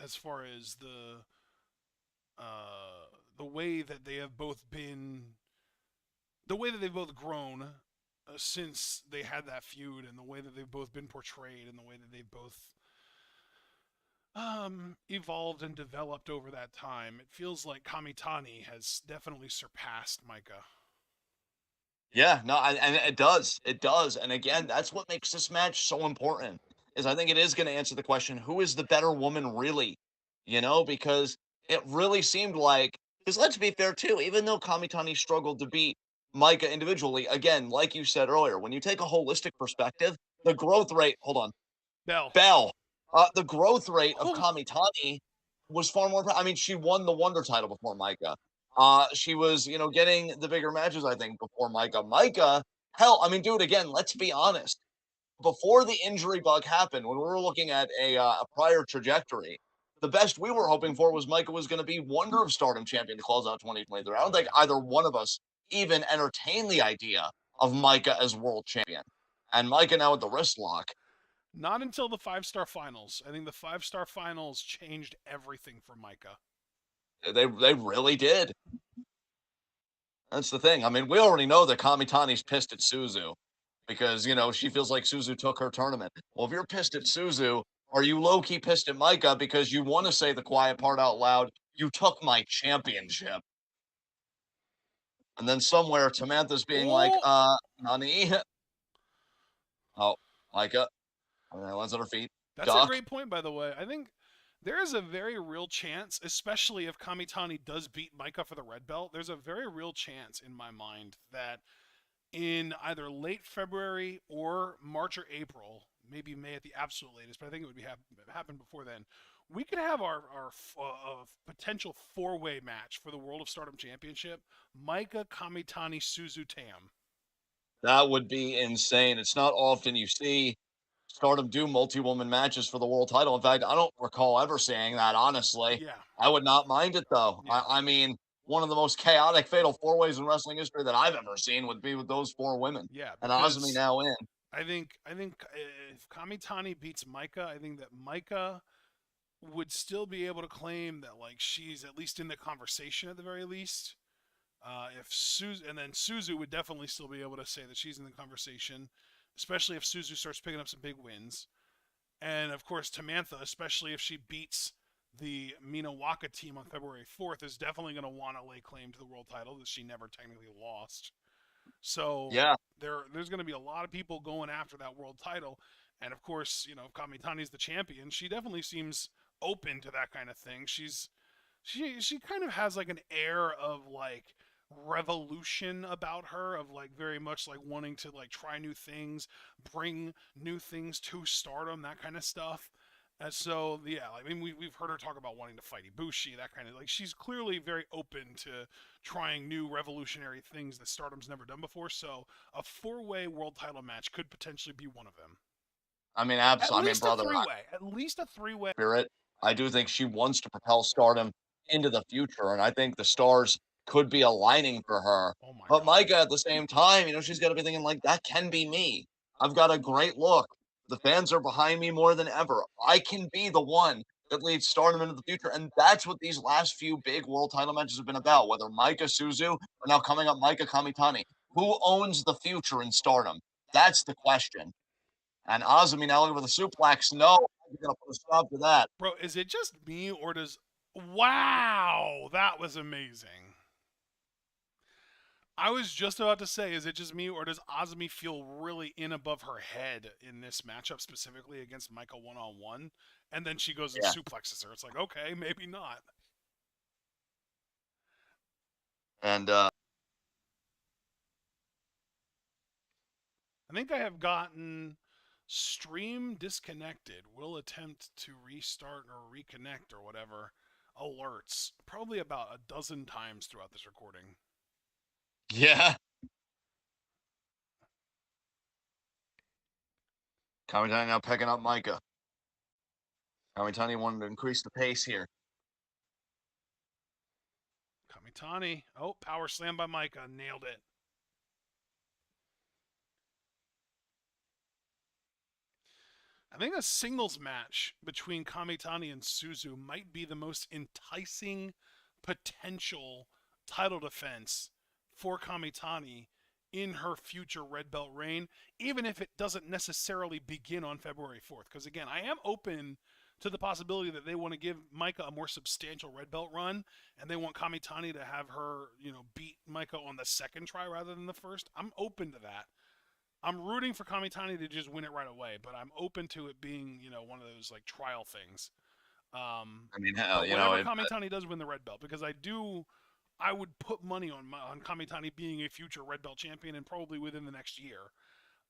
as far as the way that they have both been, the way that they've both grown since they had that feud, and the way that they've both been portrayed, and the way that they've both evolved and developed over that time, it feels like Kamitani has definitely surpassed Micah. yeah, no, and it does, and again, that's what makes this match so important. Is I think it is going to answer the question: who is the better woman, really? Because it really seemed like, because let's be fair too, even though Kamitani struggled to beat Micah individually, again, like you said earlier, when you take a holistic perspective, the growth rate. Hold on, Bell. Bell. The growth rate of Oh, Kamitani was far more. I mean, she won the Wonder title before Micah. She was, getting the bigger matches, I think, before Micah. Micah, hell, I mean, dude, again, let's be honest. Before the injury bug happened, when we were looking at a prior trajectory, the best we were hoping for was Micah was going to be Wonder of Stardom champion to close out 2023. I don't oh think yeah. either one of us even entertained the idea of Micah as world champion. And Micah now with the wrist lock. Not until the 5-star finals. I think the 5-star finals changed everything for Micah. They really did. That's the thing. I mean, we already know that Kamitani's pissed at Suzu because, she feels like Suzu took her tournament. Well, if you're pissed at Suzu, are you low key pissed at Micah because you want to say the quiet part out loud? You took my championship. And then somewhere Samantha's being like, Oh, honey. Oh, Micah. And then lands on her feet. that's a Duck. great point, by the way. I think there is a very real chance, especially if Kamitani does beat Micah for the red belt, there's a very real chance in my mind that in either late February or March or April, maybe May at the absolute latest, but I think it would be happen before then. We could have our potential 4-way match for the World of Stardom Championship: Micah, Kamitani, Suzu, Tam. That would be insane. It's not often you see Stardom do multi-woman matches for the world title. In fact, I don't recall ever seeing that, honestly. Yeah, I would not mind it, though. yeah, I mean, one of the most chaotic fatal four-ways in wrestling history that I've ever seen would be with those four women. yeah. And Azumi Because now in. I think if Kamitani beats Micah, I think that Micah would still be able to claim that like she's at least in the conversation at the very least. If Suzu, and then Suzu would definitely still be able to say that she's in the conversation, especially if Suzu starts picking up some big wins. And of course, Tamantha, especially if she beats the Minawaka team on February 4th, is definitely going to want to lay claim to the world title that she never technically lost. So Yeah. there's going to be a lot of people going after that world title. And of course, if Kamitani's the champion, she definitely seems open to that kind of thing. She kind of has like an air of like revolution about her, of like very much like wanting to like try new things, bring new things to Stardom, that kind of stuff. And so yeah, I mean we've heard her talk about wanting to fight Ibushi, that kind of like she's clearly very open to trying new revolutionary things that Stardom's never done before. So a 4-way world title match could potentially be one of them. I mean, At absolutely. I mean, least a brother, 3-way. At least a 3-way. spirit. I do think she wants to propel Stardom into the future, and I think the stars could be aligning for her. Oh my But god. Micah, at the same time, she's got to be thinking like that can be me. I've got a great look. The fans are behind me more than ever. I can be the one that leads Stardom into the future, and that's what these last few big world title matches have been about. Whether Micah Suzu or now coming up Micah Kamitani, who owns the future in Stardom? That's the question. And Azumi now looking for the suplex. No, you're gonna put a stop to that. Bro, is it just me or does wow, that was amazing. I was just about to say, is it just me or does Azumi feel really in above her head in this matchup specifically against Michael one-on-one? And then she goes and Yeah. suplexes her. It's like, okay, maybe not. And I think I have gotten stream disconnected. Will attempt to restart or reconnect or whatever alerts probably about a dozen times throughout this recording. yeah, Kamitani now picking up Micah. Kamitani wanted to increase the pace here. Kamitani. Oh, power slam by Micah. Nailed it. I think a singles match between Kamitani and Suzu might be the most enticing potential title defense for Kamitani in her future red belt reign, even if it doesn't necessarily begin on February 4th. Because again, I am open to the possibility that they want to give Micah a more substantial red belt run, and they want Kamitani to have her, beat Micah on the second try rather than the first. I'm open to that. I'm rooting for Kamitani to just win it right away, but I'm open to it being, one of those like trial things. I mean, hell, But whenever Kamitani does win the red belt, because I would put money on Kamitani being a future red belt champion and probably within the next year.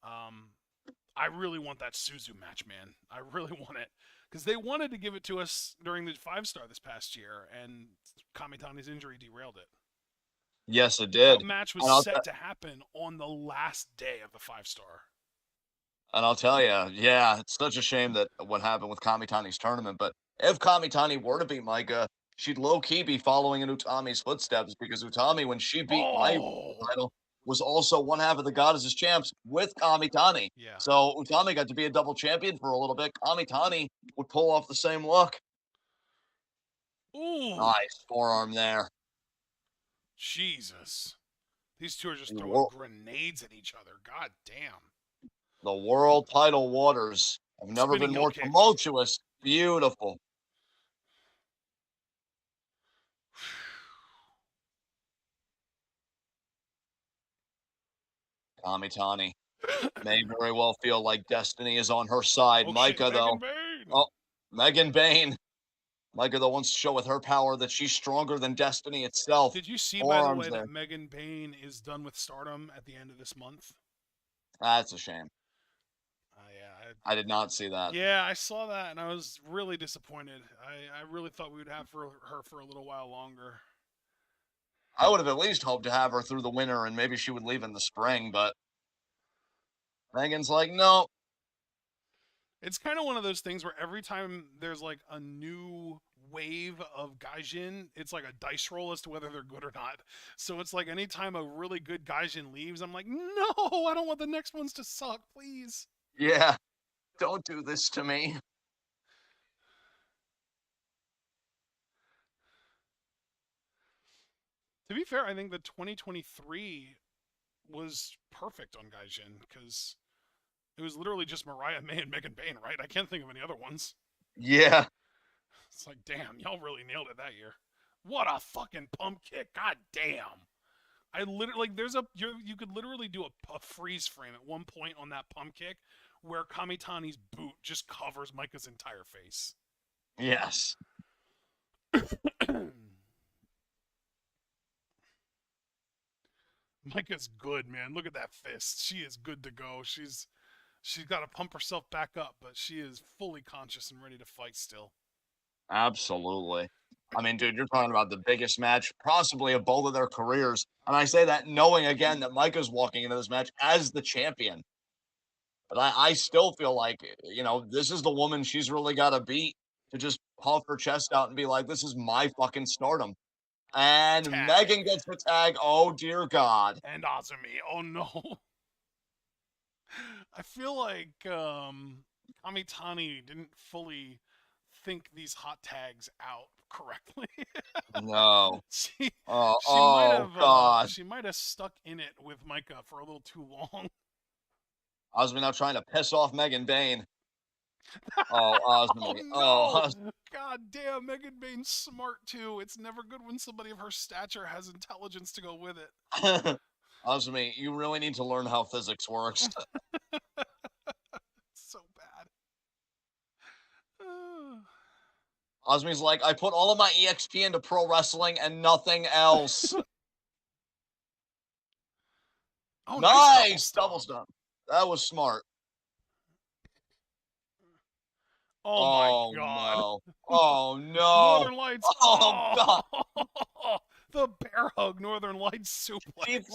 I really want that Suzu match, man. I really want it because they wanted to give it to us during the 5-star this past year, and Kamitani's injury derailed it. yes, it did. That match was set to happen on the last day of the 5-star. And I'll tell you, yeah, it's such a shame that what happened with Kamitani's tournament. But if Kamitani were to beat Micah, she'd low-key be following in Utami's footsteps because Utami, when she beat my title, was also one half of the Goddesses champs with Kamitani. Yeah. So Utami got to be a double champion for a little bit. Kamitani would pull off the same look. Ooh. Nice forearm there. Jesus. These two are just throwing grenades at each other. God damn. The world title waters have never been more tumultuous. Beautiful. Kamitani may very well feel like destiny is on her side. Oh, Micah, shit, though. Oh, Megan Bain. Micah, though, wants to show with her power that she's stronger than destiny itself. Did you see, by the way, that Megan Bain is done with Stardom at the end of this month? That's a shame. Yeah, I did not see that. Yeah, I saw that, and I was really disappointed. I really thought we would have her for a little while longer. I would have at least hoped to have her through the winter, and maybe she would leave in the spring, but Megan's like, no. It's kind of one of those things where every time there's like a new wave of Gaijin, it's like a dice roll as to whether they're good or not. So it's like anytime a really good Gaijin leaves, I'm like, no, I don't want the next ones to suck, please. Yeah, don't do this to me. To be fair, I think the 2023 was perfect on Gaijin because it was literally just Mariah May and Megan Bain, right? I can't think of any other ones. Yeah. It's like, damn, y'all really nailed it that year. What a fucking pump kick. God damn. I literally, you could literally do a freeze frame at one point on that pump kick where Kamitani's boot just covers Micah's entire face. Yes. Micah's good, man. Look at that fist. She is good to go. She's got to pump herself back up, but she is fully conscious and ready to fight still. Absolutely. I mean, dude, you're talking about the biggest match possibly of both of their careers. And I say that knowing, again, that Micah's walking into this match as the champion. But I still feel like, this is the woman she's really got to beat to just puff her chest out and be like, this is my fucking Stardom. And tag. Megan gets the tag. Oh, dear God. And Azumi. Oh, no. I feel like Kamitani didn't fully think these hot tags out correctly. No. She might have stuck in it with Micah for a little too long. Osmond now trying to piss off Megan Bain. Oh, Osmond. Oh, no. God damn, Megan Bain's smart too. It's never good when somebody of her stature has intelligence to go with it. Osmond, you really need to learn how physics works. So bad. Osmi's like, I put all of my EXP into pro wrestling and nothing else. Oh, nice double stomp. That was smart. Oh my God. No. Oh no. Northern Lights. Oh God. The bear hug Northern Lights suplex.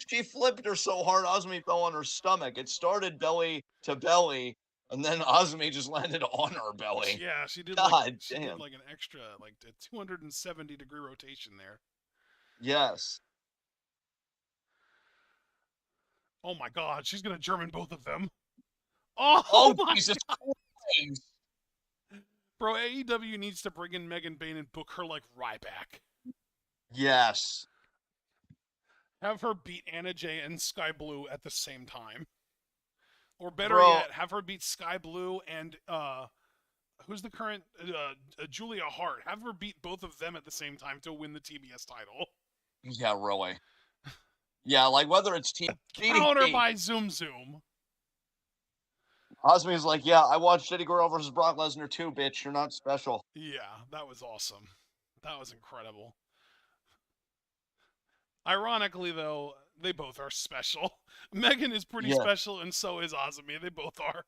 She flipped her so hard, Osmi fell on her stomach. It started belly to belly, And then Azumi just landed on her belly. Yeah, she did God she did damn. like an extra like a 270-degree rotation there. Yes. Oh my God, she's gonna German both of them. Oh Oh, my Jesus God, Christ. bro! AEW needs to bring in Megan Bayne and book her like Ryback. Yes. Have her beat Anna Jay and Sky Blue at the same time. Or better Bro, yet, have her beat Sky Blue and who's the current Julia Hart. Have her beat both of them at the same time to win the TBS title. yeah, really. Yeah, like whether it's Counter DDP, by Zoom Zoom. Osmi's like, yeah, I watched Eddie Guerrero versus Brock Lesnar too, bitch. You're not special. Yeah, that was awesome. That was incredible. Ironically, though, they both are special. Megan is pretty Yeah. special, and so is Azumi. They both are.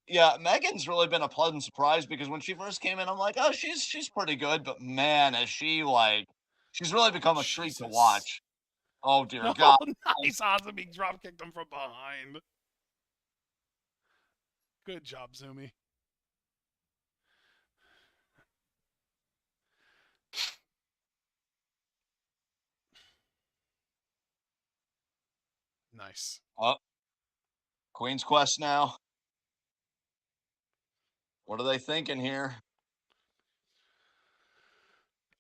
Yeah, Megan's really been a pleasant surprise because when she first came in, I'm like, oh, she's pretty good, but man, is she like she's really become a treat to Jesus. watch. Oh dear Oh, God. nice. Azumi drop kicked him from behind. Good job, Zumi. Nice. Oh, Queen's Quest now. What are they thinking here?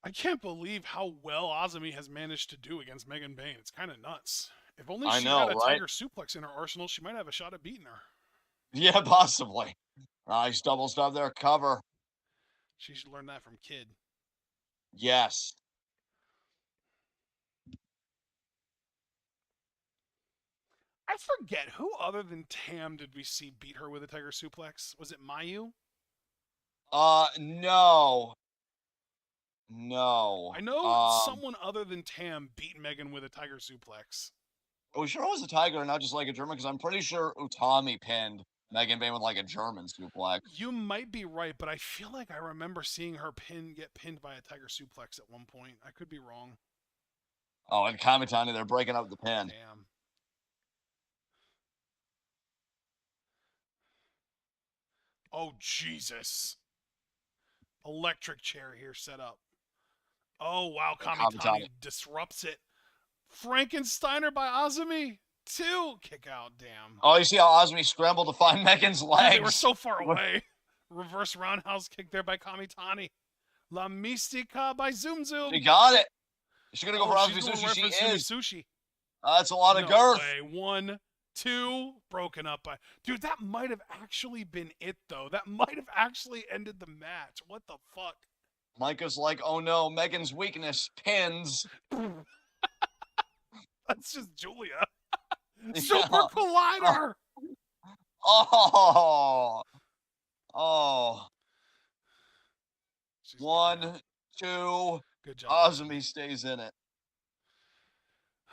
I can't believe how well Azumi has managed to do against Megan Bayne. It's kind of nuts. If only I she had know, a right? Tiger suplex in her arsenal, she might have a shot at beating her. Yeah, possibly. Nice double stop there, cover. She should learn that from Kid. Yes. I forget who other than Tam did we see beat her with a Tiger suplex? Was it Mayu? No. No. I know someone other than Tam beat Megan with a Tiger suplex. Are we sure it was a Tiger and not just like a German? Because I'm pretty sure Utami pinned Megan Bayne with like a German suplex. You might be right, but I feel like I remember seeing her get pinned by a Tiger suplex at one point. I could be wrong. Oh, and Kamitani, they're breaking up the pin. Damn. Oh, Jesus. Electric chair here set up. Oh, wow. Kamitani disrupts it. Frankensteiner by Azumi. 2. Kick out. Damn. Oh, you see how Azumi scrambled to find Megan's legs? They were so far away. Reverse roundhouse kick there by Kamitani. La Mystica by Zoom Zoom. She got it. She's going to go for she's Azumi going Sushi. right She for is. Sushi. That's a lot of No girth. way. 1, 2, broken up by... Dude, that might have actually been it, though. That might have actually ended the match. What the fuck? Micah's like, oh no, Megan's weakness, pins. That's just Julia. Super Collider! Oh. Oh. She's 1, 2. Good job. Azumi stays in it.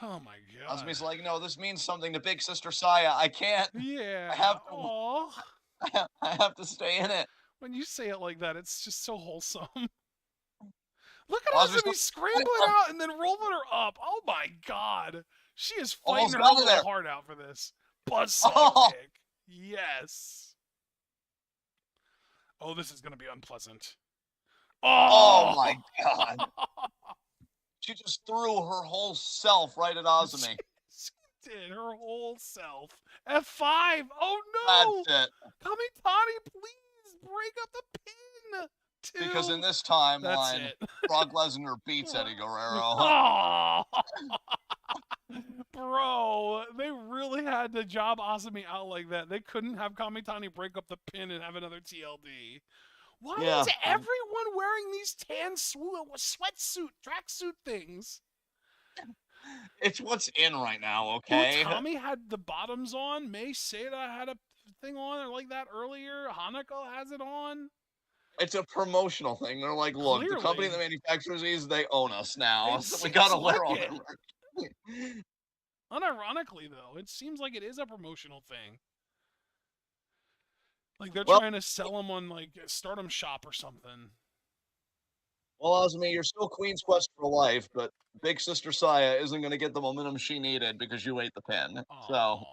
Oh my god. Azumi's like, no, this means something to Big Sister Saya. I can't. Yeah. I have to. Aww. I have to stay in it. When you say it like that, it's just so wholesome. Look at Azumi's Azumi scrambling out and then rolling her up. Oh my god. She is fighting Almost her got her little there. heart out for this. Buzzsaw Oh. kick. Yes. Oh, this is going to be unpleasant. Oh my god. She just threw her whole self right at Azumi. She did her whole self. F5. Oh no. That's it. Kamitani, please break up the pin. 2. Because in this That's timeline, it. Brock Lesnar beats Eddie Guerrero. Oh. Bro, they really had to job Azumi out like that. They couldn't have Kamitani break up the pin and have another TLD. Why is everyone wearing these tan sweatsuit, tracksuit things? It's what's in right now, okay? Tommy had the bottoms on. May Seda had a thing on like that earlier. Hanako has it on. It's a promotional thing. They're like, look, Clearly. the company that manufactures these, they own us now. It So we gotta seems wear like all it. them. Unironically, though, it seems like it is a promotional thing. Like they're Well- trying to sell them on like a Stardom shop or something. Well, Azumi, you're still Queen's Quest for life, but Big Sister Saya isn't going to get the momentum she needed because you ate the pin. So, Aww.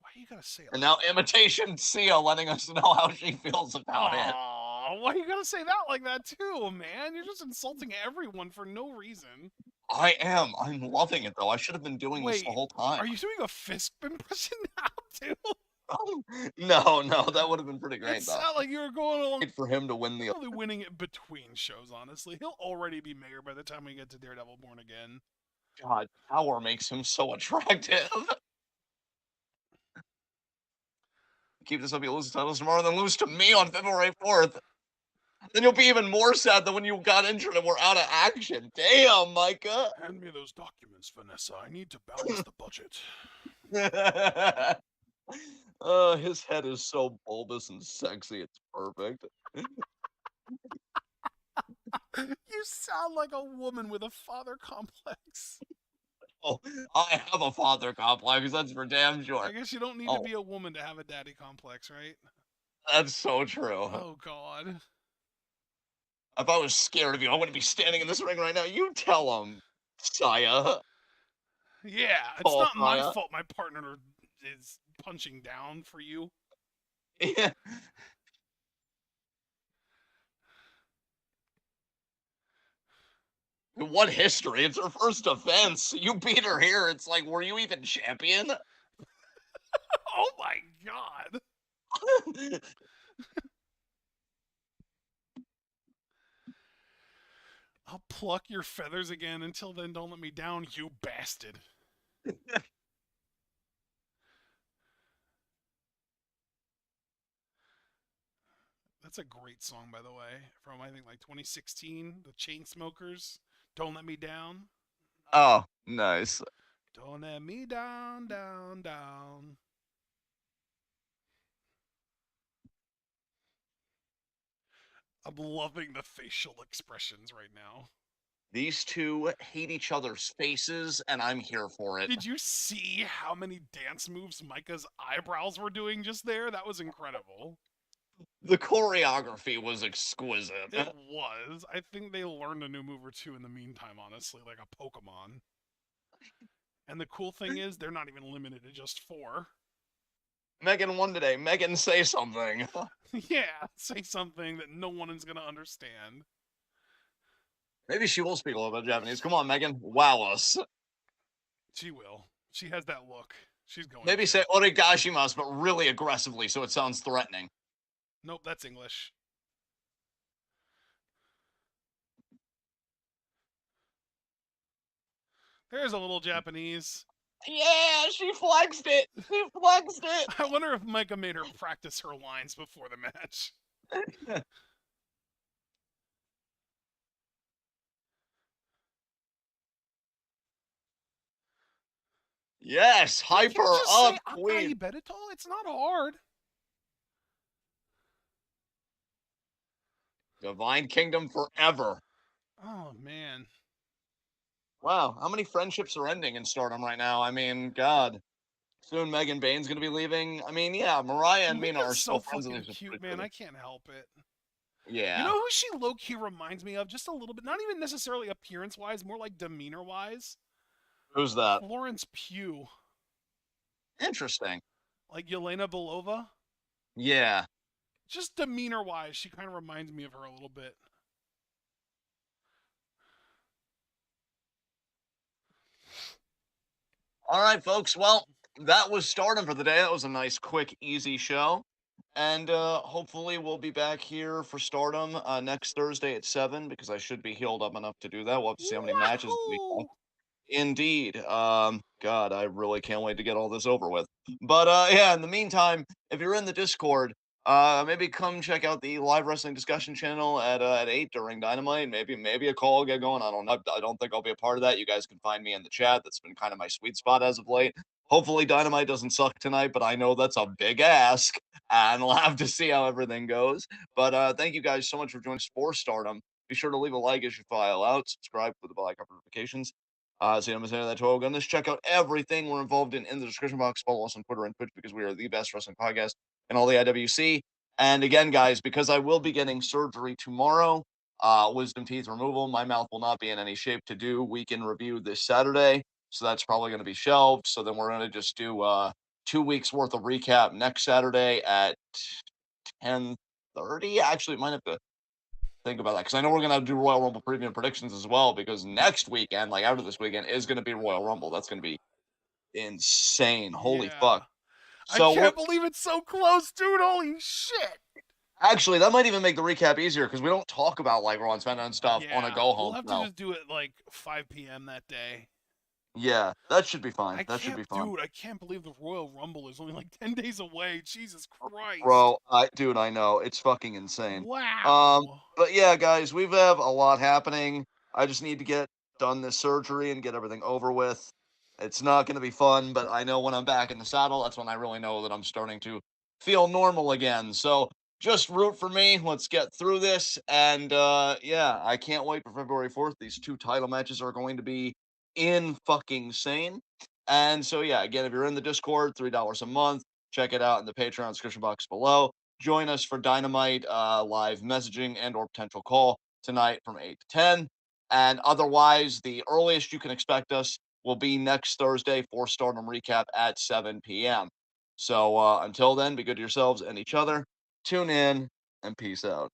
Why are you gotta say it And like now that? imitation Sia letting us know how she feels about it. Oh, why you gotta say that like that too, man? You're just insulting everyone for no reason. I am. I'm loving it though. I should have been doing this the Wait, whole time. are you doing a fist impression now too? No, that would have been pretty It great though. sounded like you were going along. Wait for him to win the. Probably winning it between shows, honestly. He'll already be mayor by the time we get to Daredevil Born Again. God, power makes him so attractive. Keep this up, you lose the titles tomorrow, then lose to me on February 4th. Then you'll be even more sad than when you got injured and we're out of action. Damn, Micah. Hand me those documents, Vanessa. I need to balance the budget. His head is so bulbous and sexy. It's perfect. You sound like a woman with a father complex. Oh, I have a father complex. That's for damn I sure. guess you don't need to Oh, be a woman to have a daddy complex, right? that's so true. Oh, God. If I was scared of you, I wouldn't be standing in this ring right now. You tell him, Saya. Yeah, it's Tall not my Saya. fault my partner is punching down for you. Yeah. What history? It's her first offense. You beat her here. It's like, were you even champion? Oh, my God. I'll pluck your feathers again. Until then, don't let me down, you bastard. That's a great song, by the way, from I think like 2016, the Chainsmokers. Don't let me down. Oh, nice. Don't let me down, down, down. I'm loving the facial expressions right now. These two hate each other's faces, and I'm here for it. Did you see how many dance moves Micah's eyebrows were doing just there? That was incredible. The choreography was exquisite. It was. I think they learned a new move or two in the meantime, honestly, like a Pokemon. And the cool thing is, they're not even limited to just 4. Megan won today. Megan, say something. Yeah, say something that no one is going to understand. Maybe she will speak a little bit of Japanese. Come on, Megan. Wow us. She will. She has that look. She's going Maybe to. say origashimasu, but really aggressively so it sounds threatening. Nope, that's English. There's a little Japanese. Yeah, she flexed it. She flexed it. I wonder if Micah made her practice her lines before the match. Yes, You hyper can't just up, say queen. Akai Benetol. It's not hard. Divine Kingdom forever. Oh, man. Wow, how many friendships are ending in Stardom right now? I mean, God. Soon Megan Bain's gonna be leaving. I mean, yeah, Mariah and Mina are Micah's still so friends. fucking cute, man. I can't help it. You Yeah. know who she low-key reminds me of? Just a little bit. Not even necessarily appearance-wise, more like demeanor-wise. Who's that? Florence Pugh. Interesting. Like Yelena Belova. Yeah. Just demeanor-wise, she kind of reminds me of her a little bit. All right, folks. Well, that was Stardom for the day. That was a nice, quick, easy show. And hopefully we'll be back here for Stardom next Thursday at 7 because I should be healed up enough to do that. We'll have to see how many matches we have. Wahoo! Indeed. God, I really can't wait to get all this over with. But yeah, in the meantime, if you're in the Discord, maybe come check out the live wrestling discussion channel at 8 during Dynamite. Maybe a call will get going. I don't know. I don't think I'll be a part of that. You guys can find me in the chat. That's been kind of my sweet spot as of late. Hopefully Dynamite doesn't suck tonight, but I know that's a big ask, and we'll have to see how everything goes. But thank you guys so much for joining us for Stardom. Be sure to leave a like as you file out, subscribe with the bell icon for notifications. So you don't miss any of that 12 goodness. Check out everything we're involved in the description box. Follow us on Twitter and Twitch because we are the best wrestling podcast in all the IWC. And again, guys, because I will be getting surgery tomorrow, wisdom teeth removal, my mouth will not be in any shape to do weekend review this Saturday. So that's probably going to be shelved. So then we're going to just do 2 weeks worth of recap next Saturday at 10:30. Actually, might have to think about that because I know we're gonna do Royal Rumble preview and predictions as well. Because next weekend, like after this weekend, is gonna be Royal Rumble. That's gonna be insane. Holy fuck! Yeah. I So we're can't believe it's so close, dude. Holy shit. actually that might even make the recap easier because we don't talk about like Raw and SmackDown stuff on a Yeah, go we'll home have to show. just do it like 5 p.m. that day. Yeah, that should be fine. I That should can't, be fun. dude. I can't believe the Royal Rumble is only like 10 days away. Jesus Christ! Bro, I know it's fucking insane. Wow. But yeah, guys, we have a lot happening. I just need to get done this surgery and get everything over with. It's not going to be fun, but I know when I'm back in the saddle, that's when I really know that I'm starting to feel normal again. So just root for me. Let's get through this. And yeah, I can't wait for February 4th. These two title matches are going to be in fucking sane. And so yeah, again, if you're in the Discord, $3 a month. Check it out in the Patreon description box below. Join us for Dynamite live messaging and or potential call tonight from 8 to 10. And otherwise, the earliest you can expect us will be next Thursday for Stardom Recap at 7 p.m. So until then, be good to yourselves and each other. Tune in and peace out.